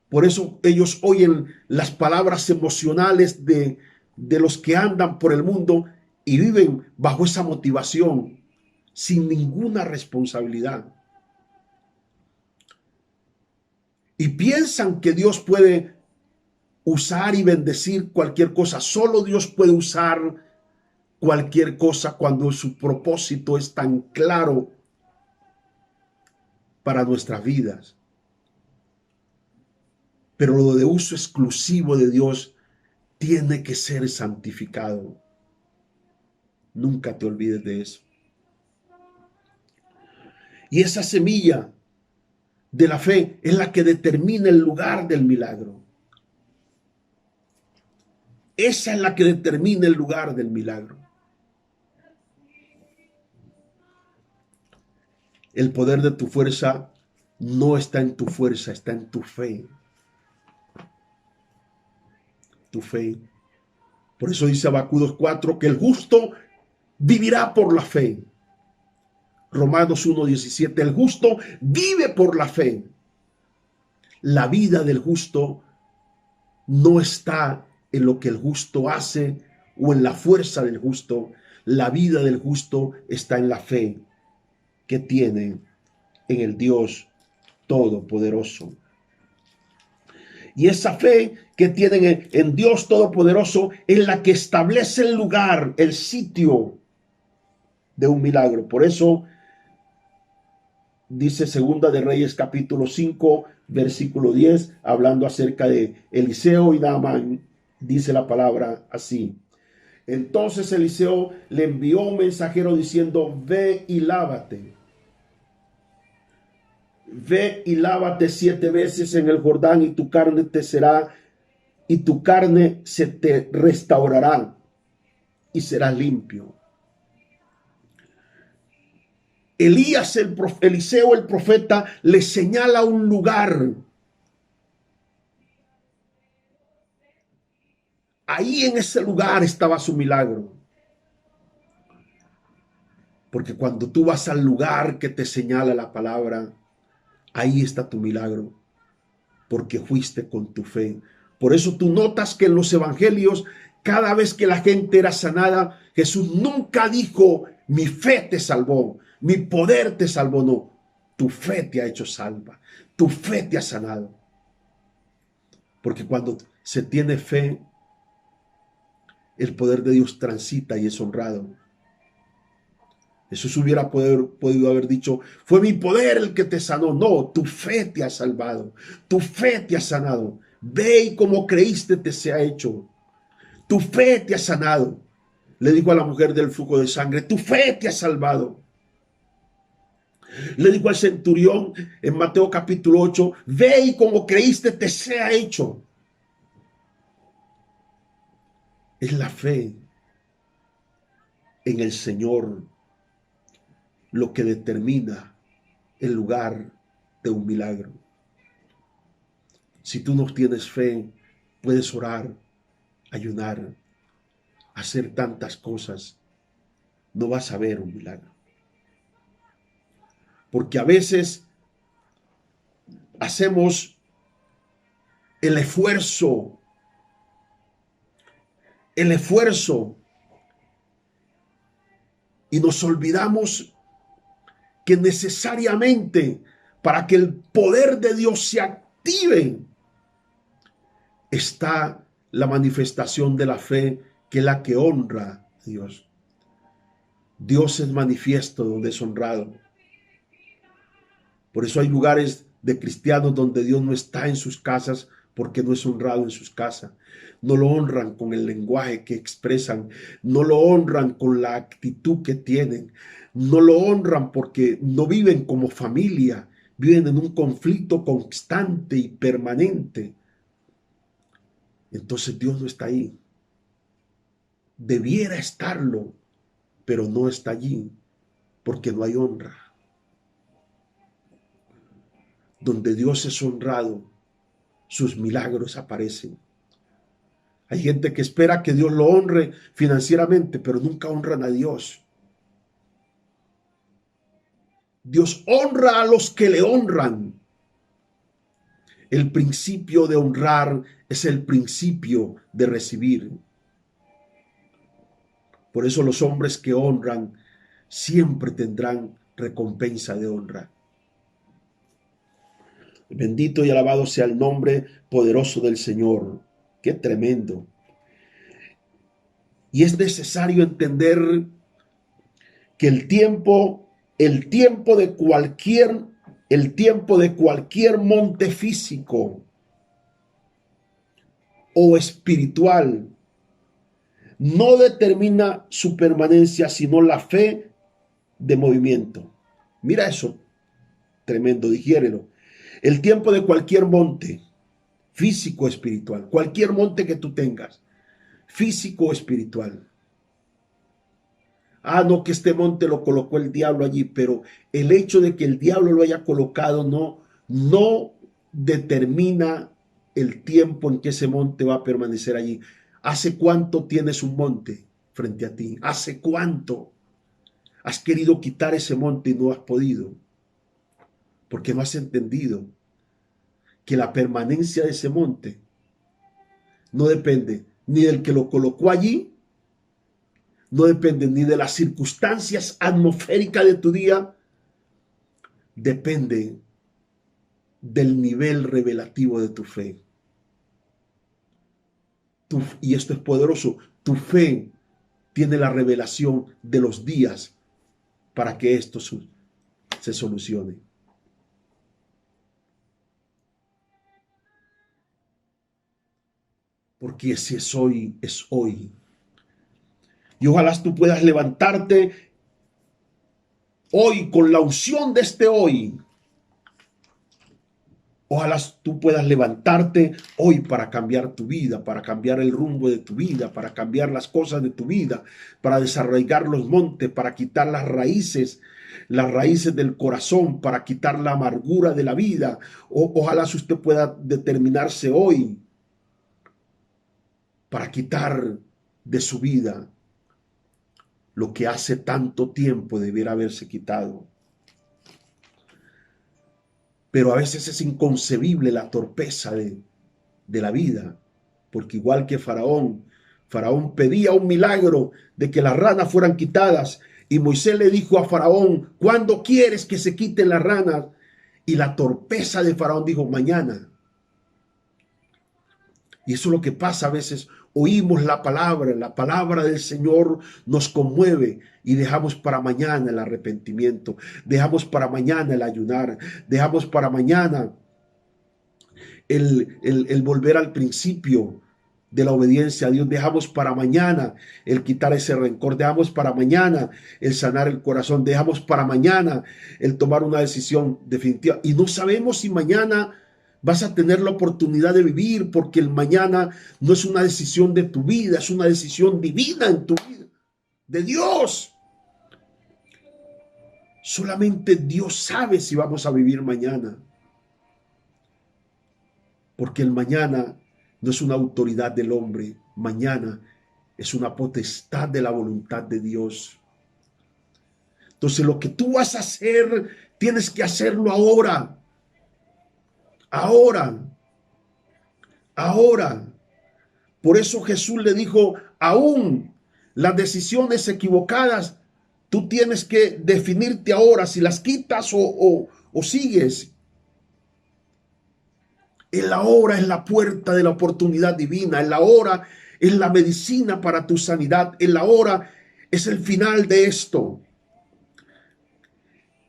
Por eso ellos oyen las palabras emocionales de los que andan por el mundo y viven bajo esa motivación, sin ninguna responsabilidad. Y piensan que Dios puede usar y bendecir cualquier cosa. Solo Dios puede usar cualquier cosa cuando su propósito es tan claro para nuestras vidas. Pero lo de uso exclusivo de Dios tiene que ser santificado. Nunca te olvides de eso. Y esa semilla de la fe es la que determina el lugar del milagro. Esa es la que determina el lugar del milagro. El poder de tu fuerza no está en tu fuerza, está en tu fe. Tu fe. Por eso dice Habacuc 2:4 que el justo vivirá por la fe. Romanos 1:17, el justo vive por la fe. La vida del justo no está en lo que el justo hace o en la fuerza del justo. La vida del justo está en la fe que tiene en el Dios Todopoderoso. Y esa fe que tienen en Dios Todopoderoso es la que establece el lugar, el sitio de un milagro. Por eso dice Segunda de Reyes capítulo 5, versículo 10, hablando acerca de Eliseo y Naamán, dice la palabra así. Entonces Eliseo le envió un mensajero diciendo, ve y lávate. Ve y lávate 7 veces en el Jordán y tu carne te será, y tu carne se te restaurará y serás limpio. Eliseo el profeta le señala un lugar. Ahí en ese lugar estaba su milagro. Porque cuando tú vas al lugar que te señala la palabra, ahí está tu milagro. Porque fuiste con tu fe. Por eso tú notas que en los evangelios, cada vez que la gente era sanada, Jesús nunca dijo, mi fe te salvó, mi poder te salvó. No, tu fe te ha hecho salva, tu fe te ha sanado. Porque cuando se tiene fe, el poder de Dios transita y es honrado. Jesús hubiera podido haber dicho, fue mi poder el que te sanó. No, tu fe te ha salvado, tu fe te ha sanado. Ve y como creíste te sea hecho. Tu fe te ha sanado. Le dijo a la mujer del flujo de sangre, tu fe te ha salvado. Le dijo al centurión en Mateo capítulo 8, ve y como creíste te sea hecho. Es la fe en el Señor lo que determina el lugar de un milagro. Si tú no tienes fe, puedes orar, ayunar, hacer tantas cosas, no vas a ver un milagro. porque a veces hacemos el esfuerzo, y nos olvidamos que necesariamente para que el poder de Dios se active está la manifestación de la fe, que es la que honra a Dios. Dios es manifiesto donde es honrado. Por eso hay lugares de cristianos donde Dios no está en sus casas, porque no es honrado en sus casas. No lo honran con el lenguaje que expresan, no lo honran con la actitud que tienen, no lo honran porque no viven como familia, viven en un conflicto constante y permanente. Entonces Dios no está ahí. Debiera estarlo, pero no está allí porque no hay honra. Donde Dios es honrado, sus milagros aparecen. Hay gente que espera que Dios lo honre financieramente, pero nunca honran a Dios. Dios honra a los que le honran. El principio de honrar es el principio de recibir. Por eso los hombres que honran siempre tendrán recompensa de honra. Bendito y alabado sea el nombre poderoso del Señor. Qué tremendo. Y es necesario entender que el tiempo de cualquier monte físico o espiritual no determina su permanencia, sino la fe de movimiento. Mira eso, tremendo, digiérelo. El tiempo de cualquier monte físico o espiritual, cualquier monte que tú tengas, físico o espiritual. No, que este monte lo colocó el diablo allí, pero el hecho de que el diablo lo haya colocado no determina el tiempo en que ese monte va a permanecer allí. ¿Hace cuánto tienes un monte frente a ti? ¿Hace cuánto has querido quitar ese monte y no has podido? Porque no has entendido que la permanencia de ese monte no depende ni del que lo colocó allí, no depende ni de las circunstancias atmosféricas de tu día, depende del nivel revelativo de tu fe. Y esto es poderoso, tu fe tiene la revelación de los días para que esto se solucione. Porque si es hoy, es hoy. Y ojalá tú puedas levantarte hoy con la unción de este hoy. Ojalá tú puedas levantarte hoy para cambiar tu vida, para cambiar el rumbo de tu vida, para cambiar las cosas de tu vida, para desarraigar los montes, para quitar las raíces del corazón, para quitar la amargura de la vida. Ojalá usted pueda determinarse hoy para quitar de su vida lo que hace tanto tiempo debiera haberse quitado. Pero a veces es inconcebible la torpeza de la vida, porque igual que Faraón pedía un milagro de que las ranas fueran quitadas, y Moisés le dijo a Faraón: ¿cuándo quieres que se quiten las ranas? Y la torpeza de Faraón dijo: mañana. Y eso es lo que pasa a veces. Oímos la palabra del Señor nos conmueve y dejamos para mañana el arrepentimiento, dejamos para mañana el ayunar, dejamos para mañana el volver al principio de la obediencia a Dios, dejamos para mañana el quitar ese rencor, dejamos para mañana el sanar el corazón, dejamos para mañana el tomar una decisión definitiva, y no sabemos si mañana vas a tener la oportunidad de vivir, porque el mañana no es una decisión de tu vida, es una decisión divina en tu vida, de Dios. Solamente Dios sabe si vamos a vivir mañana, porque el mañana no es una autoridad del hombre, mañana es una potestad de la voluntad de Dios. Entonces lo que tú vas a hacer Tienes que hacerlo ahora. Ahora. Ahora. Por eso Jesús le dijo, aún las decisiones equivocadas, tú tienes que definirte ahora si las quitas o sigues. El ahora es la puerta de la oportunidad divina. El ahora es la medicina para tu sanidad. El ahora es el final de esto.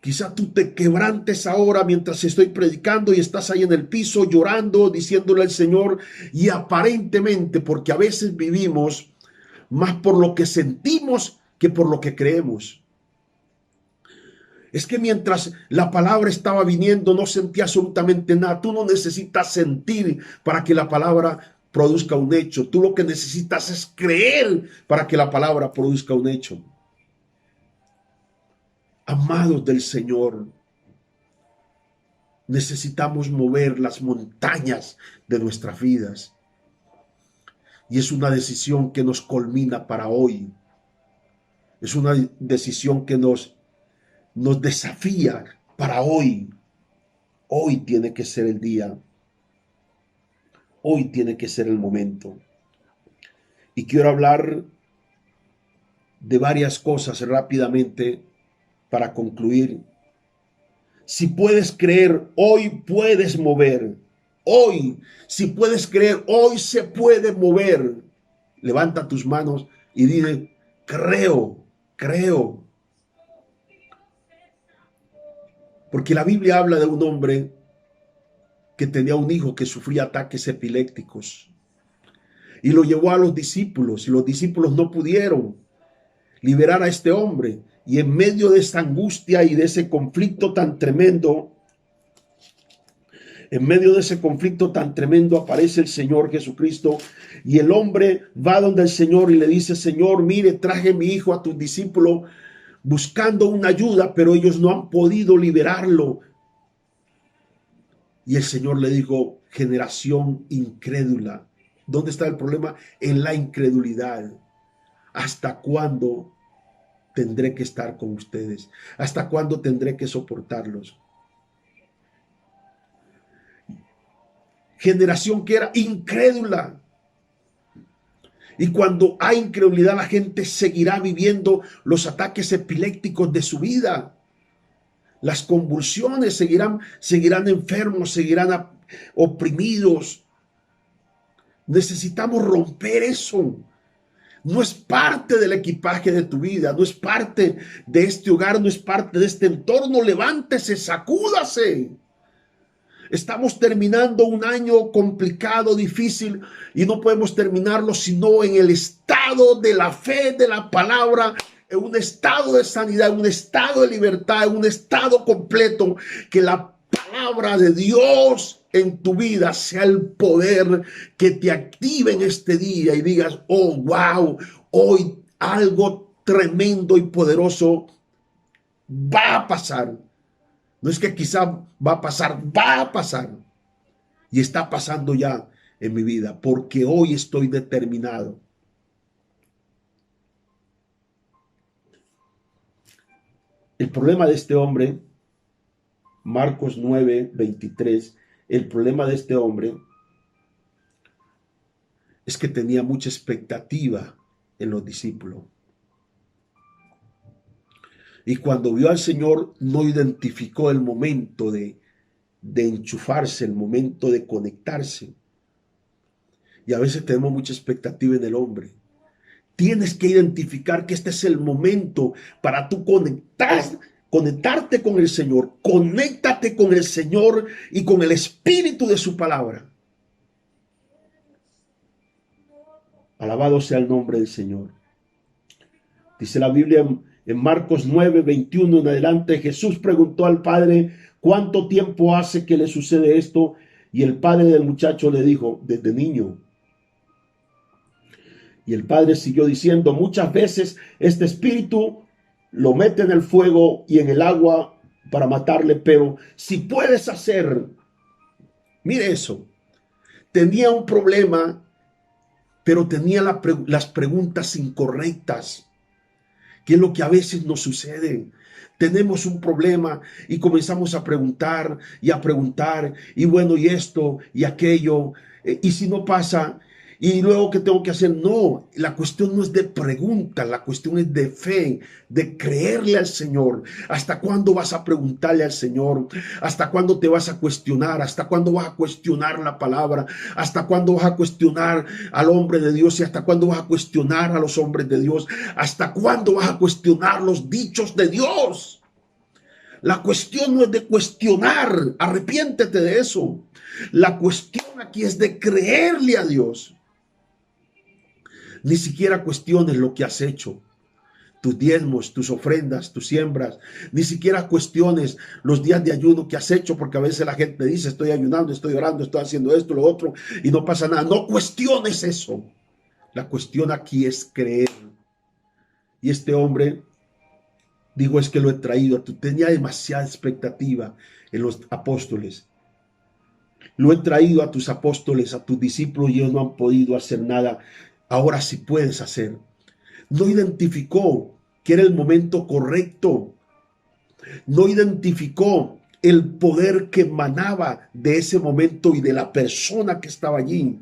Quizá tú te quebrantes ahora mientras estoy predicando y estás ahí en el piso llorando, diciéndole al Señor, y aparentemente, porque a veces vivimos más por lo que sentimos que por lo que creemos. Es que mientras la palabra estaba viniendo no sentía absolutamente nada. Tú no necesitas sentir para que la palabra produzca un hecho. Tú lo que necesitas es creer para que la palabra produzca un hecho. Amados del Señor, necesitamos mover las montañas de nuestras vidas. Y es una decisión que nos culmina para hoy. Es una decisión que nos desafía para hoy. Hoy tiene que ser el día. Hoy tiene que ser el momento. Y quiero hablar de varias cosas rápidamente para concluir. Si puedes creer, hoy puedes mover. Hoy, si puedes creer, hoy se puede mover. Levanta tus manos y dile, creo, creo. Porque la Biblia habla de un hombre que tenía un hijo que sufría ataques epilépticos. Y lo llevó a los discípulos, y los discípulos no pudieron liberar a este hombre. Y en medio de esa angustia y de ese conflicto tan tremendo, aparece el Señor Jesucristo, y el hombre va donde el Señor y le dice, Señor, mire, traje mi hijo a tus discípulos buscando una ayuda, pero ellos no han podido liberarlo. Y el Señor le dijo, generación incrédula. ¿Dónde está el problema? En la incredulidad. ¿Hasta cuándo tendré que estar con ustedes? ¿Hasta cuándo tendré que soportarlos? Generación que era incrédula. Y cuando hay incredulidad, la gente seguirá viviendo los ataques epilépticos de su vida. Las convulsiones, seguirán enfermos, seguirán oprimidos. Necesitamos romper eso. No es parte del equipaje de tu vida, no es parte de este hogar, no es parte de este entorno. Levántese, sacúdase. Estamos terminando un año complicado, difícil, y no podemos terminarlo sino en el estado de la fe, de la palabra, en un estado de sanidad, en un estado de libertad, en un estado completo, que la palabra de Dios en tu vida sea el poder que te active en este día y digas, oh, wow, hoy algo tremendo y poderoso va a pasar. No es que quizá va a pasar, va a pasar. Y está pasando ya en mi vida, porque hoy estoy determinado. El problema de este hombre, Marcos 9:23, el problema de este hombre es que tenía mucha expectativa en los discípulos. Y cuando vio al Señor, no identificó el momento de enchufarse, el momento de conectarse. Y a veces tenemos mucha expectativa en el hombre. Tienes que identificar que este es el momento para tú conectarte con el Señor. Conéctate con el Señor y con el espíritu de su palabra. Alabado sea el nombre del Señor. Dice la Biblia en Marcos 9:21 en adelante, Jesús preguntó al padre, ¿cuánto tiempo hace que le sucede esto? Y el padre del muchacho le dijo, desde niño. Y el padre siguió diciendo, muchas veces este espíritu lo mete en el fuego y en el agua para matarle, pero si puedes hacer, mire eso, tenía un problema, pero tenía las preguntas incorrectas. ¿Qué es lo que a veces nos sucede? Tenemos un problema y comenzamos a preguntar y a preguntar, y bueno, y esto y aquello, y si no pasa, y luego ¿qué tengo que hacer? No, la cuestión no es de pregunta, la cuestión es de fe, de creerle al Señor. ¿Hasta cuándo vas a preguntarle al Señor? ¿Hasta cuándo te vas a cuestionar? ¿Hasta cuándo vas a cuestionar la palabra? ¿Hasta cuándo vas a cuestionar al hombre de Dios? ¿Y hasta cuándo vas a cuestionar a los hombres de Dios? ¿Hasta cuándo vas a cuestionar los dichos de Dios? La cuestión no es de cuestionar, arrepiéntete de eso. La cuestión aquí es de creerle a Dios. Ni siquiera cuestiones lo que has hecho, tus diezmos, tus ofrendas, tus siembras. Ni siquiera cuestiones los días de ayuno que has hecho, porque a veces la gente dice, estoy ayunando, estoy orando, estoy haciendo esto, lo otro, y no pasa nada. No cuestiones eso. La cuestión aquí es creer. Y este hombre dijo, es que lo he traído. Tenía demasiada expectativa en los apóstoles. Lo he traído a tus apóstoles, a tus discípulos, y ellos no han podido hacer nada. Ahora sí puedes hacer. No identificó que era el momento correcto. No identificó el poder que emanaba de ese momento y de la persona que estaba allí.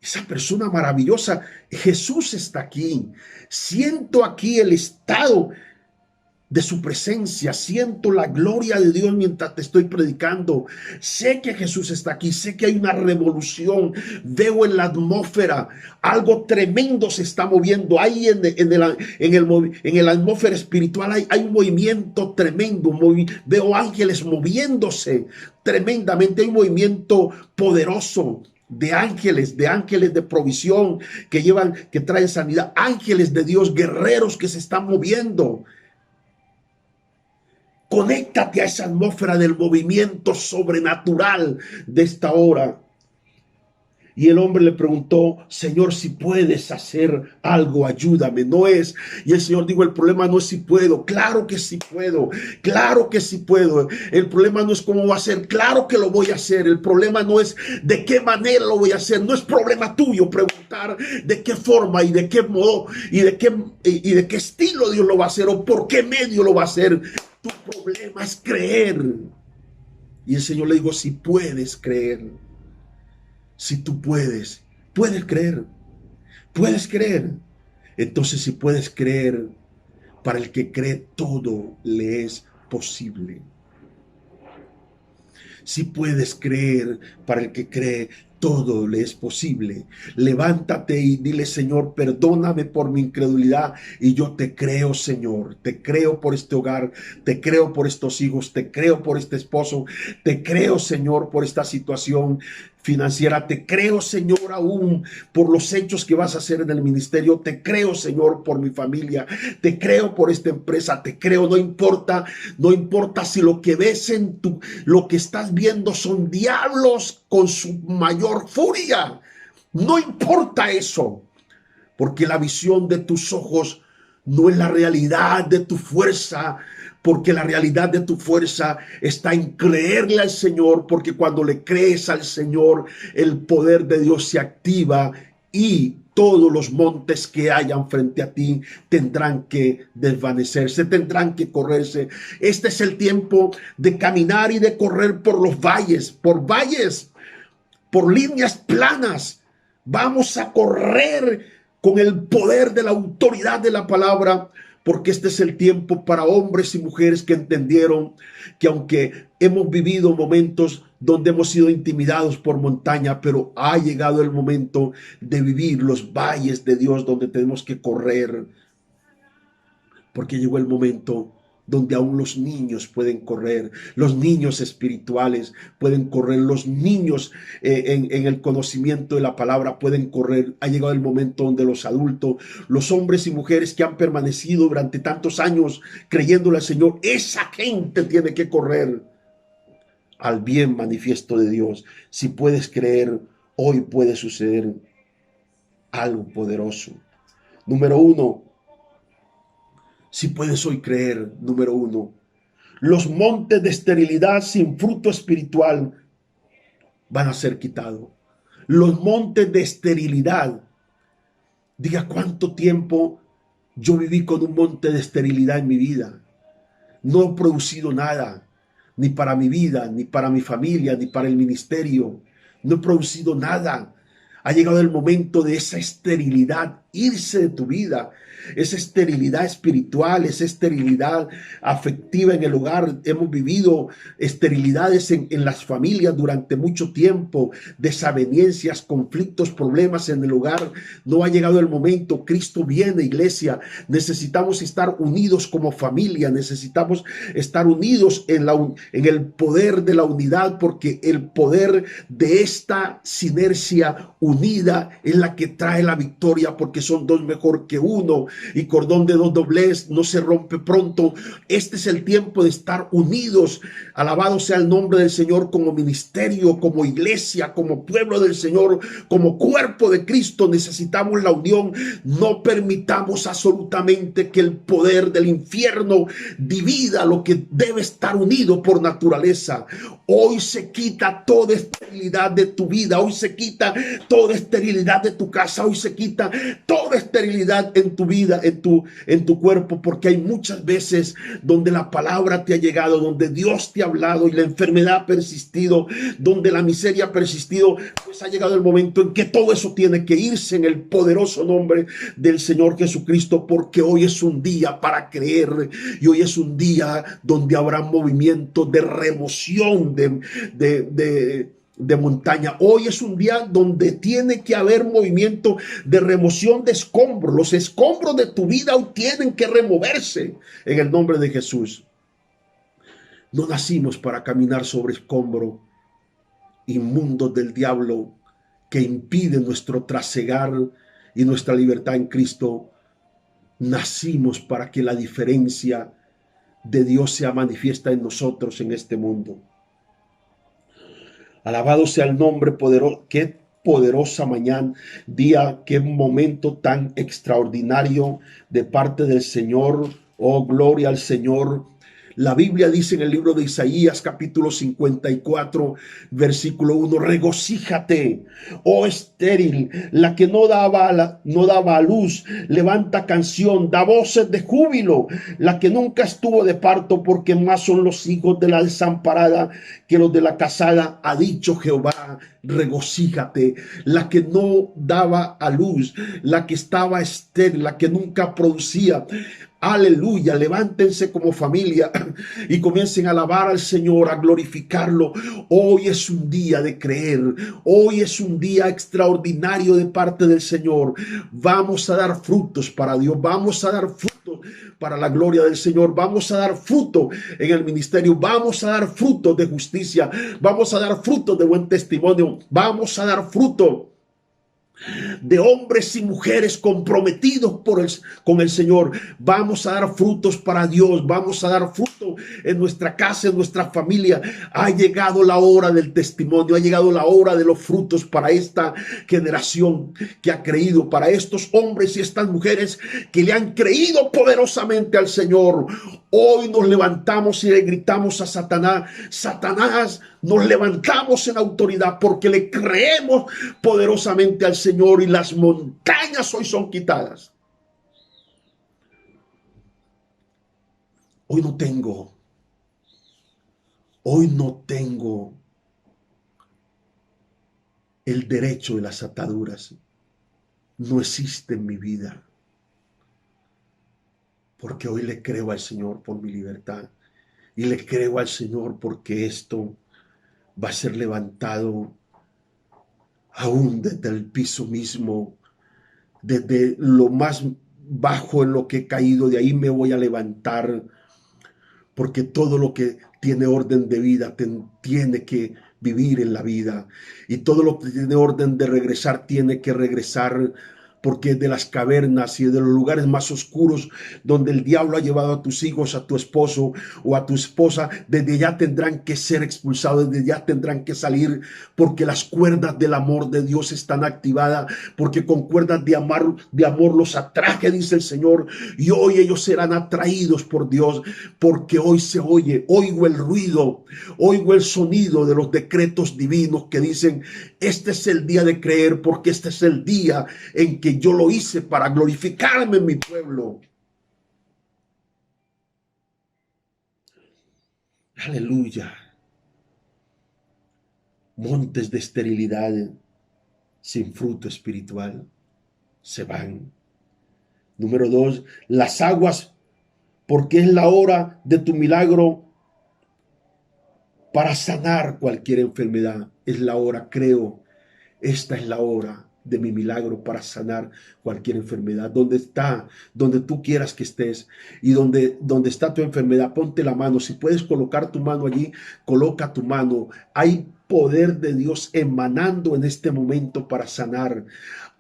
Esa persona maravillosa. Jesús está aquí. Siento aquí el estado de su presencia, siento la gloria de Dios mientras te estoy predicando. Sé que Jesús está aquí, sé que hay una revolución, veo en la atmósfera, algo tremendo se está moviendo, ahí en el atmósfera espiritual hay un movimiento tremendo, veo ángeles moviéndose tremendamente, hay un movimiento poderoso de ángeles de provisión que traen sanidad, ángeles de Dios, guerreros que se están moviendo. Conéctate a esa atmósfera del movimiento sobrenatural de esta hora. Y el hombre le preguntó, Señor, si puedes hacer algo, ayúdame. Y el Señor dijo, el problema no es si puedo. Claro que sí puedo. Claro que sí puedo. El problema no es cómo va a ser. Claro que lo voy a hacer. El problema no es de qué manera lo voy a hacer. No es problema tuyo preguntar de qué forma y de qué modo y de qué estilo Dios lo va a hacer o por qué medio lo va a hacer. Tu problema es creer. Y el Señor le dijo, si puedes creer. Si tú puedes creer, puedes creer. Entonces, si puedes creer, para el que cree todo le es posible. Si puedes creer, para el que cree todo le es posible. Levántate y dile, Señor, perdóname por mi incredulidad y yo te creo, Señor. Te creo por este hogar, te creo por estos hijos, te creo por este esposo, te creo, Señor, por esta situación financiera. Te creo, Señor, aún por los hechos que vas a hacer en el ministerio. Te creo, Señor, por mi familia. Te creo por esta empresa. Te creo, no importa si lo que ves lo que estás viendo son diablos con su mayor furia. No importa eso, porque la visión de tus ojos no es la realidad de tu fuerza, porque la realidad de tu fuerza está en creerle al Señor, porque cuando le crees al Señor, el poder de Dios se activa y todos los montes que hayan frente a ti tendrán que desvanecerse, tendrán que correrse. Este es el tiempo de caminar y de correr por los valles, por líneas planas. Vamos a correr con el poder de la autoridad de la palabra, porque este es el tiempo para hombres y mujeres que entendieron que aunque hemos vivido momentos donde hemos sido intimidados por montaña, pero ha llegado el momento de vivir los valles de Dios donde tenemos que correr, porque llegó el momento donde aún los niños pueden correr, los niños espirituales pueden correr, los niños en el conocimiento de la palabra pueden correr. Ha llegado el momento donde los adultos, los hombres y mujeres que han permanecido durante tantos años creyéndole al Señor, esa gente tiene que correr al bien manifiesto de Dios. Si puedes creer, hoy puede suceder algo poderoso. Número uno, si puedes hoy creer, número uno, los montes de esterilidad sin fruto espiritual van a ser quitados. Los montes de esterilidad Diga cuánto tiempo yo viví con un monte de esterilidad en mi vida. No he producido nada, ni para mi vida, ni para mi familia, ni para el ministerio. No he producido nada. Ha llegado el momento de esa esterilidad irse de tu vida. Esa esterilidad espiritual, esa esterilidad afectiva en el hogar. Hemos vivido esterilidades en las familias durante mucho tiempo, desavenencias, conflictos, problemas en el hogar. No ha llegado el momento. Cristo viene, iglesia. Necesitamos estar unidos como familia. Necesitamos estar unidos en el poder de la unidad, porque el poder de esta sinergia unida es la que trae la victoria, porque son dos mejor que uno, y cordón de dos doblez no se rompe pronto. Este es el tiempo de estar unidos. Alabado sea el nombre del Señor, como ministerio, como iglesia, como pueblo del Señor, como cuerpo de Cristo. Necesitamos la unión. No permitamos absolutamente que el poder del infierno divida lo que debe estar unido por naturaleza. Hoy se quita toda esterilidad de tu vida. Hoy se quita toda esterilidad de tu casa. Hoy se quita toda esterilidad en tu vida, en tu cuerpo, porque hay muchas veces donde la palabra te ha llegado, donde Dios te ha hablado y la enfermedad ha persistido, donde la miseria ha persistido. Pues ha llegado el momento en que todo eso tiene que irse en el poderoso nombre del Señor Jesucristo, porque hoy es un día para creer, y hoy es un día donde habrá movimiento de remoción de montaña. Hoy es un día donde tiene que haber movimiento de remoción de escombros. Los escombros de tu vida hoy tienen que removerse en el nombre de Jesús. No nacimos para caminar sobre escombros inmundos del diablo que impiden nuestro trasegar y nuestra libertad en Cristo. Nacimos para que la diferencia de Dios sea manifiesta en nosotros en este mundo. Alabado sea el nombre poderoso. Qué poderosa mañana, día, qué momento tan extraordinario de parte del Señor. Oh, gloria al Señor. La Biblia dice en el libro de Isaías, capítulo 54, versículo 1, regocíjate, oh estéril, la que no daba a luz, levanta canción, da voces de júbilo, la que nunca estuvo de parto, porque más son los hijos de la desamparada que los de la casada, ha dicho Jehová. Regocíjate, la que no daba a luz, la que estaba estéril, la que nunca producía. Aleluya, levántense como familia y comiencen a alabar al Señor, a glorificarlo. Hoy es un día de creer, hoy es un día extraordinario de parte del Señor. Vamos a dar frutos para Dios, vamos a dar frutos para la gloria del Señor, vamos a dar fruto en el ministerio, vamos a dar frutos de justicia, vamos a dar frutos de buen testimonio, vamos a dar fruto de hombres y mujeres comprometidos con el Señor. Vamos a dar frutos para Dios, vamos a dar fruto en nuestra casa, en nuestra familia. Ha llegado la hora del testimonio, ha llegado la hora de los frutos para esta generación que ha creído, para estos hombres y estas mujeres que le han creído poderosamente al Señor. Hoy nos levantamos y le gritamos a Satanás: Satanás, nos levantamos en autoridad porque le creemos poderosamente al Señor, y las montañas hoy son quitadas. Hoy no tengo el derecho de las ataduras. No existe en mi vida, porque hoy le creo al Señor por mi libertad, y le creo al Señor porque esto va a ser levantado aún desde el piso mismo, desde lo más bajo en lo que he caído. De ahí me voy a levantar, porque todo lo que tiene orden de vida tiene que vivir en la vida, y todo lo que tiene orden de regresar tiene que regresar, porque de las cavernas y de los lugares más oscuros donde el diablo ha llevado a tus hijos, a tu esposo o a tu esposa, desde allá tendrán que ser expulsados, desde allá tendrán que salir, porque las cuerdas del amor de Dios están activadas, porque con cuerdas de amor los atraje, dice el Señor, y hoy ellos serán atraídos por Dios, porque hoy se oye, oigo el ruido, oigo el sonido de los decretos divinos que dicen Este es el día de creer, porque este es el día en que yo lo hice para glorificarme en mi pueblo. Aleluya. Montes de esterilidad sin fruto espiritual se van. Número 2, las aguas, porque es la hora de tu milagro para sanar cualquier enfermedad. Es la hora, creo. Esta es la hora de mi milagro para sanar cualquier enfermedad. Donde está, donde tú quieras que estés y donde está tu enfermedad, ponte la mano. Si puedes colocar tu mano allí, coloca tu mano. Hay poder de Dios emanando en este momento para sanar.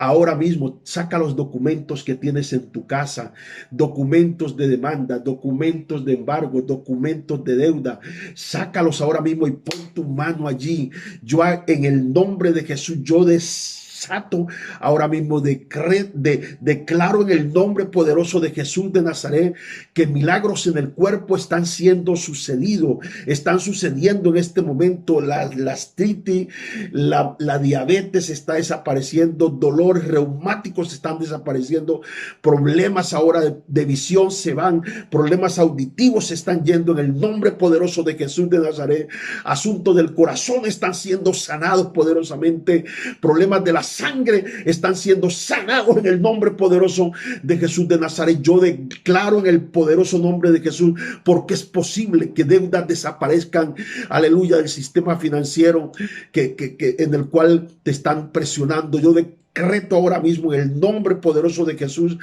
Ahora mismo saca los documentos que tienes en tu casa, documentos de demanda, documentos de embargo, documentos de deuda. Sácalos ahora mismo y pon tu mano allí. Yo en el nombre de Jesús, yo desato ahora mismo, declaro en el nombre poderoso de Jesús de Nazaret que milagros en el cuerpo están siendo sucedidos, están sucediendo en este momento. La artritis, la diabetes está desapareciendo, dolores reumáticos están desapareciendo, problemas ahora de visión se van, problemas auditivos se están yendo en el nombre poderoso de Jesús de Nazaret. Asuntos del corazón están siendo sanados poderosamente, problemas de la sangre están siendo sanados en el nombre poderoso de Jesús de Nazaret. Yo declaro en el poderoso nombre de Jesús, porque es posible que deudas desaparezcan, aleluya, del sistema financiero en el cual te están presionando. Yo decreto ahora mismo en el nombre poderoso de Jesús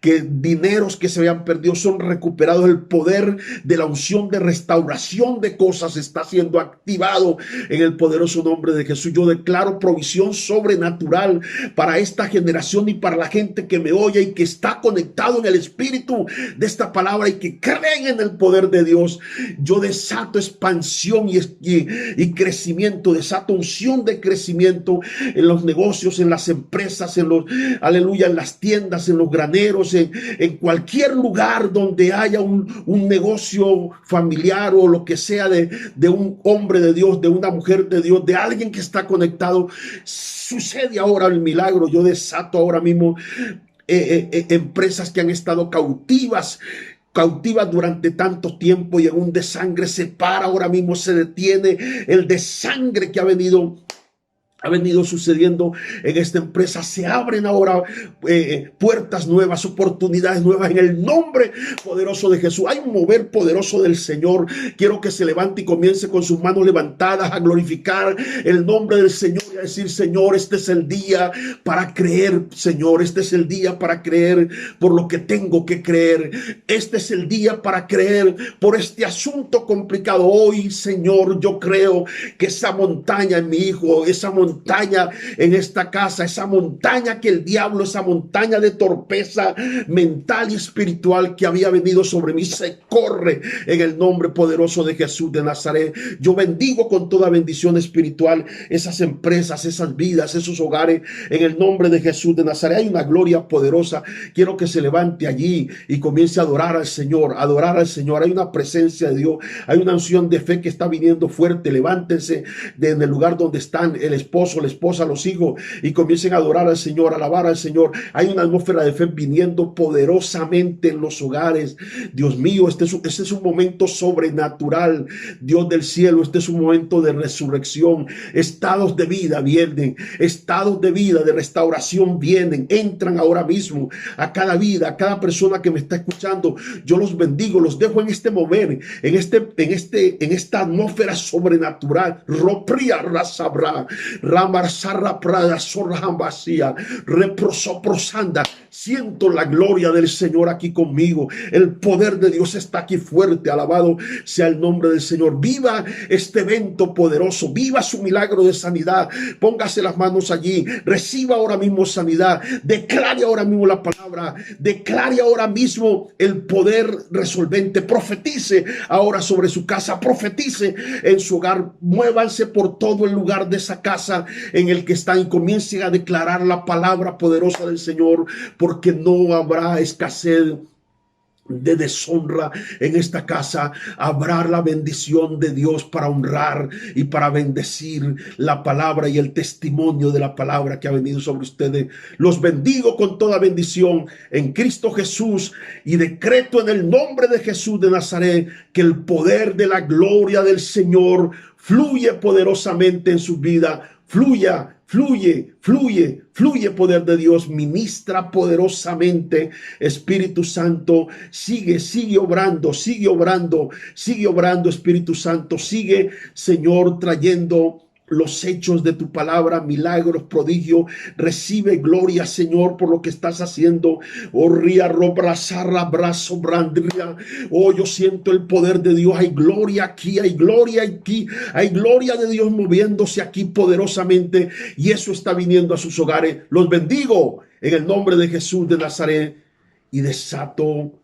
que dineros que se habían perdido son recuperados. El poder de la unción de restauración de cosas está siendo activado en el poderoso nombre de Jesús. Yo declaro provisión sobrenatural para esta generación y para la gente que me oye y que está conectado en el espíritu de esta palabra y que creen en el poder de Dios. Yo desato expansión y crecimiento, desato unción de crecimiento en los negocios, en las empresas, aleluya, en las tiendas, en los graneros, en cualquier lugar donde haya un negocio familiar o lo que sea de un hombre de Dios, de una mujer de Dios, de alguien que está conectado. Sucede ahora el milagro. Yo desato ahora mismo empresas que han estado cautivas durante tanto tiempo, y en un desangre se para ahora mismo, se detiene el desangre que ha venido sucediendo en esta empresa. Se abren ahora puertas nuevas, oportunidades nuevas en el nombre poderoso de Jesús. Hay un mover poderoso del Señor. Quiero que se levante y comience con sus manos levantadas a glorificar el nombre del Señor y a decir: Señor, este es el día para creer. Señor, este es el día para creer por lo que tengo que creer. Este es el día para creer por este asunto complicado. Hoy, Señor, yo creo que esa montaña en mi hijo, esa montaña en esta casa, esa montaña que el diablo, esa montaña de torpeza mental y espiritual que había venido sobre mí, se corre en el nombre poderoso de Jesús de Nazaret. Yo bendigo con toda bendición espiritual esas empresas, esas vidas, esos hogares, en el nombre de Jesús de Nazaret. Hay una gloria poderosa. Quiero que se levante allí y comience a adorar al Señor, adorar al Señor. Hay una presencia de Dios, hay una unción de fe que está viniendo fuerte. Levántense en el lugar donde están, el esposo, la esposa, los hijos, y comiencen a adorar al Señor, alabar al Señor. Hay una atmósfera de fe viniendo poderosamente en los hogares. Dios mío, este es un momento sobrenatural. Dios del cielo, este es un momento de resurrección. Estados de vida vienen, estados de vida, de restauración vienen, entran ahora mismo a cada vida, a cada persona que me está escuchando. Yo los bendigo, los dejo en este mover, en esta atmósfera sobrenatural. Ropria rasabra, Ramar Sarra Prada Sorrambasía, Reprosoprosanda. Siento la gloria del Señor aquí conmigo. El poder de Dios está aquí fuerte. Alabado sea el nombre del Señor. Viva este evento poderoso. Viva su milagro de sanidad. Póngase las manos allí. Reciba ahora mismo sanidad. Declare ahora mismo la palabra. Declare ahora mismo el poder resolvente. Profetice ahora sobre su casa. Profetice en su hogar. Muévanse por todo el lugar de esa casa en el que están y comiencen a declarar la palabra poderosa del Señor, porque no habrá escasez de deshonra en esta casa. Habrá la bendición de Dios para honrar y para bendecir la palabra y el testimonio de la palabra que ha venido sobre ustedes. Los bendigo con toda bendición en Cristo Jesús y decreto en el nombre de Jesús de Nazaret que el poder de la gloria del Señor fluye poderosamente en su vida. Fluye poder de Dios, ministra poderosamente. Espíritu Santo, sigue obrando, Espíritu Santo, sigue, Señor, trayendo los hechos de tu palabra, milagros, prodigios. Recibe gloria, Señor, por lo que estás haciendo. Oh, ría, robrazarra, brazo, brandria. Oh, yo siento el poder de Dios. Hay gloria aquí, hay gloria aquí, hay gloria de Dios moviéndose aquí poderosamente. Y eso está viniendo a sus hogares. Los bendigo en el nombre de Jesús de Nazaret y desato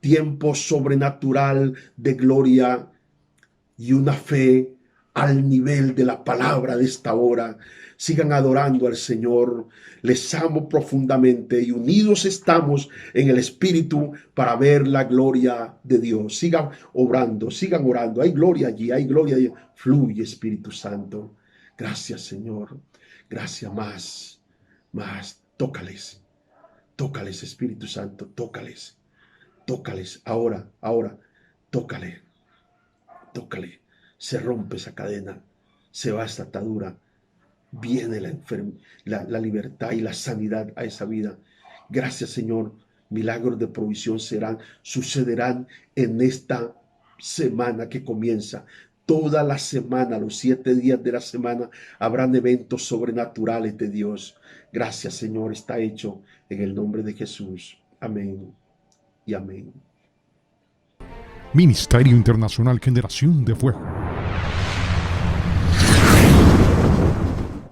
tiempo sobrenatural de gloria y una fe al nivel de la palabra de esta hora. Sigan adorando al Señor. Les amo profundamente y unidos estamos en el Espíritu para ver la gloria de Dios. Sigan orando. Hay gloria allí, hay gloria allí. Fluye, Espíritu Santo. Gracias, Señor. Gracias, más. Tócales, Espíritu Santo, tócales. Ahora, tócale. Se rompe esa cadena, se va esta atadura, viene la libertad y la sanidad a esa vida. Gracias, Señor. Milagros de provisión sucederán en esta semana que comienza. Toda la semana, los 7 días de la semana, habrán eventos sobrenaturales de Dios. Gracias, Señor. Está hecho en el nombre de Jesús. Amén y amén. Ministerio Internacional Generación de Fuego.